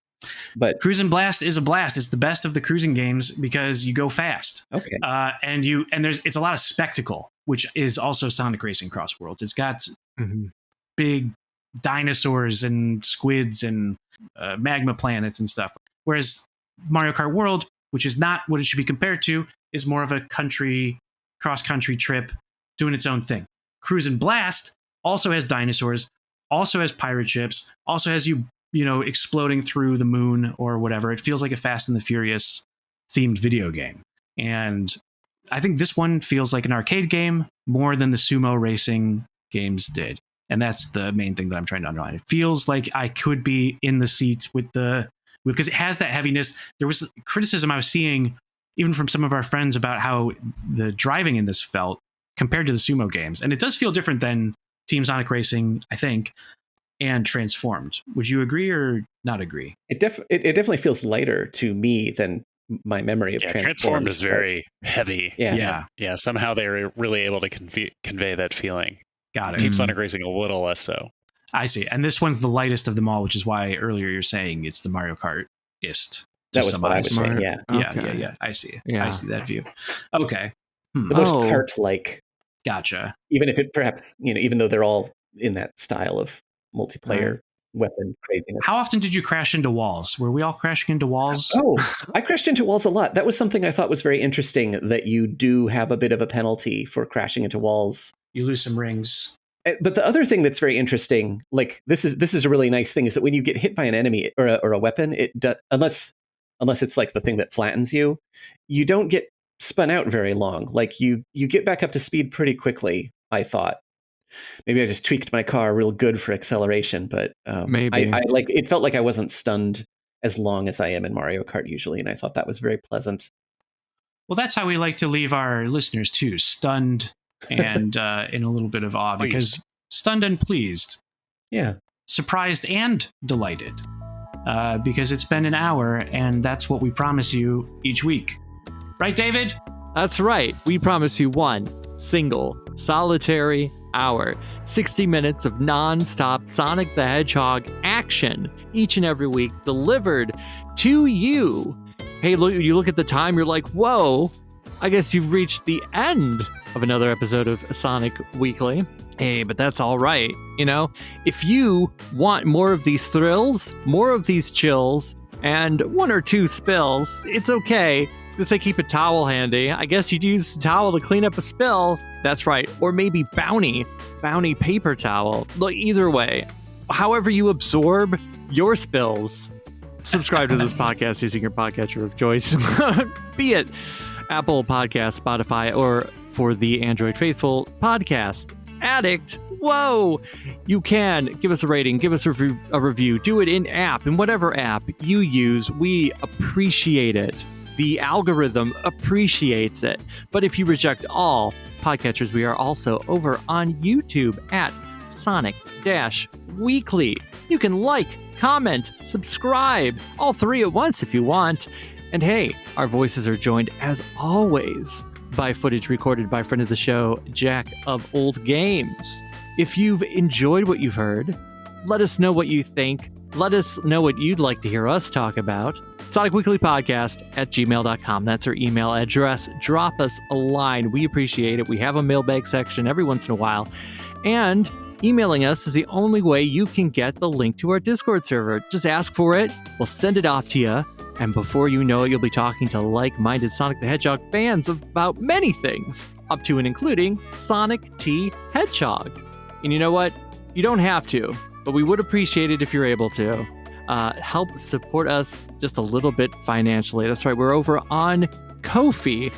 But Cruise and Blast is a blast. It's the best of the cruising games because you go fast. Okay. It's a lot of spectacle, which is also Sonic Racing CrossWorlds. It's got big dinosaurs and squids and magma planets and stuff. Whereas Mario Kart World, which is not what it should be compared to, is more of a cross-country trip doing its own thing. Cruise and Blast also has dinosaurs, also has pirate ships, also has you exploding through the moon or whatever. It feels like a Fast and the Furious themed video game. And I think this one feels like an arcade game more than the sumo racing games did. And that's the main thing that I'm trying to underline. It feels like I could be in the seat because it has that heaviness. There was criticism I was seeing even from some of our friends about how the driving in this felt compared to the sumo games. And it does feel different than Team Sonic Racing, I think, and Transformed. Would you agree or not agree? It definitely feels lighter to me than my memory of Transformed is very heavy. Yeah. Somehow they were really able to convey that feeling. Got it. Team Sonic Racing a little less so. I see. And this one's the lightest of them all, which is why earlier you're saying it's the Mario Kart-ist. That was what I was saying, yeah. Okay. Yeah. I see. Yeah. I see that view. Okay. The most Kart-like. Gotcha. Even if it perhaps, even though they're all in that style of multiplayer weapon craziness. How often did you crash into walls? Were we all crashing into walls? Oh, I crashed into walls a lot. That was something I thought was very interesting, that you do have a bit of a penalty for crashing into walls. You lose some rings. But the other thing that's very interesting, like this is a really nice thing, is that when you get hit by an enemy or a weapon, unless it's like the thing that flattens you, you don't get spun out very long. Like you get back up to speed pretty quickly, I thought. Maybe I just tweaked my car real good for acceleration, but maybe I like it felt like I wasn't stunned as long as I am in Mario Kart usually, and I thought that was very pleasant. Well, that's how we like to leave our listeners too, stunned and in a little bit of awe, because stunned and pleased. Yeah. Surprised and delighted, because it's been an hour, and that's what we promise you each week. Right, David? That's right. We promise you one single, solitary hour, 60 minutes of non-stop Sonic the Hedgehog action each and every week, delivered to you. Hey, look, you look at the time, you're like, whoa, I guess you've reached the end of another episode of Sonic Weekly. Hey, but that's all right. You know, if you want more of these thrills, more of these chills, and one or two spills, it's okay. Just say keep a towel handy. I guess you'd use a towel to clean up a spill. That's right. Or maybe bounty paper towel. Look, either way, however you absorb your spills, subscribe to this podcast using your podcatcher of choice, be it Apple Podcasts, Spotify, or for the Android faithful, Podcast Addict. Whoa! You can give us a rating, give us a review, do it in whatever app you use. We appreciate it. The algorithm appreciates it. But if you reject all podcatchers, we are also over on YouTube at Sonic-Weekly. You can like, comment, subscribe, all three at once if you want. And hey, our voices are joined, as always, by footage recorded by friend of the show, Jack of Old Games. If you've enjoyed what you've heard, let us know what you think. Let us know what you'd like to hear us talk about. SonicWeeklyPodcast at gmail.com. That's our email address. Drop us a line. We appreciate it. We have a mailbag section every once in a while. And emailing us is the only way you can get the link to our Discord server. Just ask for it. We'll send it off to you. And before you know it, you'll be talking to like-minded Sonic the Hedgehog fans about many things, up to and including Sonic T. Hedgehog. And you know what? You don't have to, but we would appreciate it if you're able to. Help support us just a little bit financially. That's right, we're over on Ko-fi.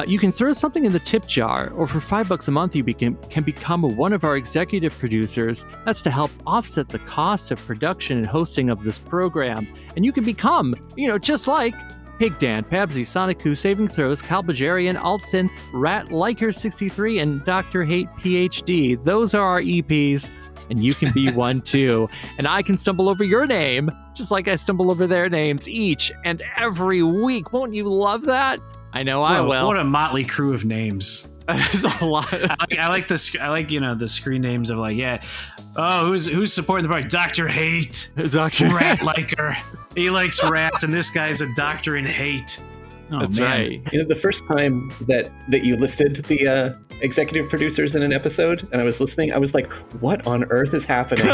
You can throw something in the tip jar, or for $5 a month, you can become one of our executive producers. That's to help offset the cost of production and hosting of this program. And you can become, just like PigDan, Pabsy, Sonikku, SavingThrows, Belgarion, Alt-Synth, Rat-Liker63, and Dr. Hate PhD. Those are our EPs, and you can be one too. And I can stumble over your name, just like I stumble over their names each and every week. Won't you love that? I know I will. What a motley crew of names. It's a lot. I like this. I like the screen names of who's supporting the project? Dr. Hate, Rat Liker. He likes rats, and this guy's a doctor in hate. Oh, that's man. right. The first time that you listed the executive producers in an episode, and I was listening, I was like, what on earth is happening?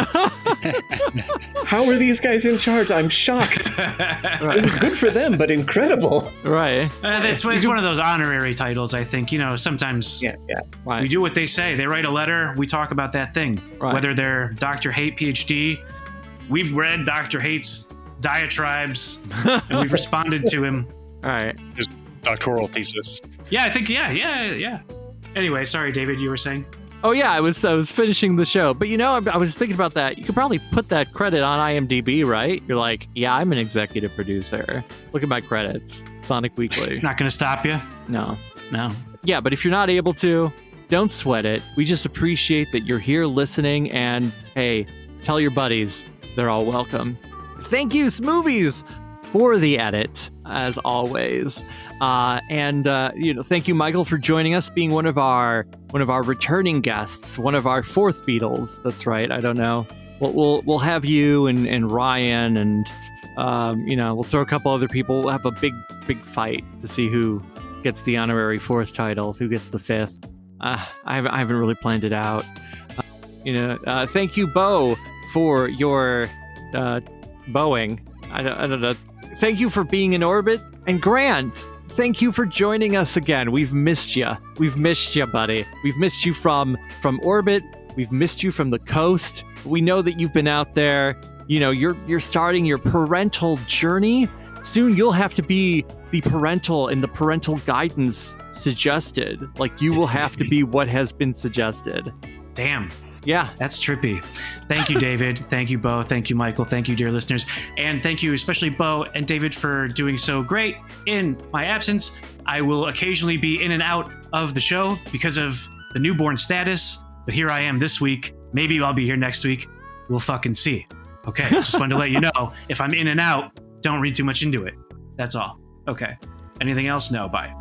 How are these guys in charge? I'm shocked. Right. Good for them, but incredible. Right. It's one of those honorary titles, I think. Sometimes right. We do what they say. They write a letter, we talk about that thing. Right. Whether they're Dr. Hate, PhD, we've read Dr. Hate's diatribes, and we've responded to him. All right. His doctoral thesis. Yeah, I think, yeah. Anyway, sorry, David, you were saying? Oh, yeah, I was finishing the show. But, I was thinking about that. You could probably put that credit on IMDb, right? You're like, yeah, I'm an executive producer. Look at my credits. Sonic Weekly. Not going to stop you? No. Yeah, but if you're not able to, don't sweat it. We just appreciate that you're here listening. And, hey, tell your buddies. They're all welcome. Thank you, Smoovies, for the edit, as always. Thank you, Michael, for joining us, being one of our returning guests, one of our fourth Beatles. That's right. I don't know. We'll have you and Ryan, and we'll throw a couple other people. We'll have a big fight to see who gets the honorary fourth title, who gets the fifth. I haven't really planned it out. Thank you, Bo, for your Boeing. I don't know. Thank you for being in orbit. And Grant, thank you for joining us again. We've missed you. We've missed you, buddy. We've missed you from orbit. We've missed you from the coast. We know that you've been out there. You know, you're starting your parental journey. Soon you'll have to be the parental and the parental guidance suggested. Like, you will have to be what has been suggested. Damn. Yeah. That's trippy. Thank you, David. Thank you, Bo. Thank you, Michael. Thank you, dear listeners. And thank you, especially Bo and David, for doing so great in my absence. I will occasionally be in and out of the show because of the newborn status. But here I am this week. Maybe I'll be here next week. We'll fucking see. Okay. Just wanted to let you know, if I'm in and out, don't read too much into it. That's all. Okay. Anything else? No. Bye.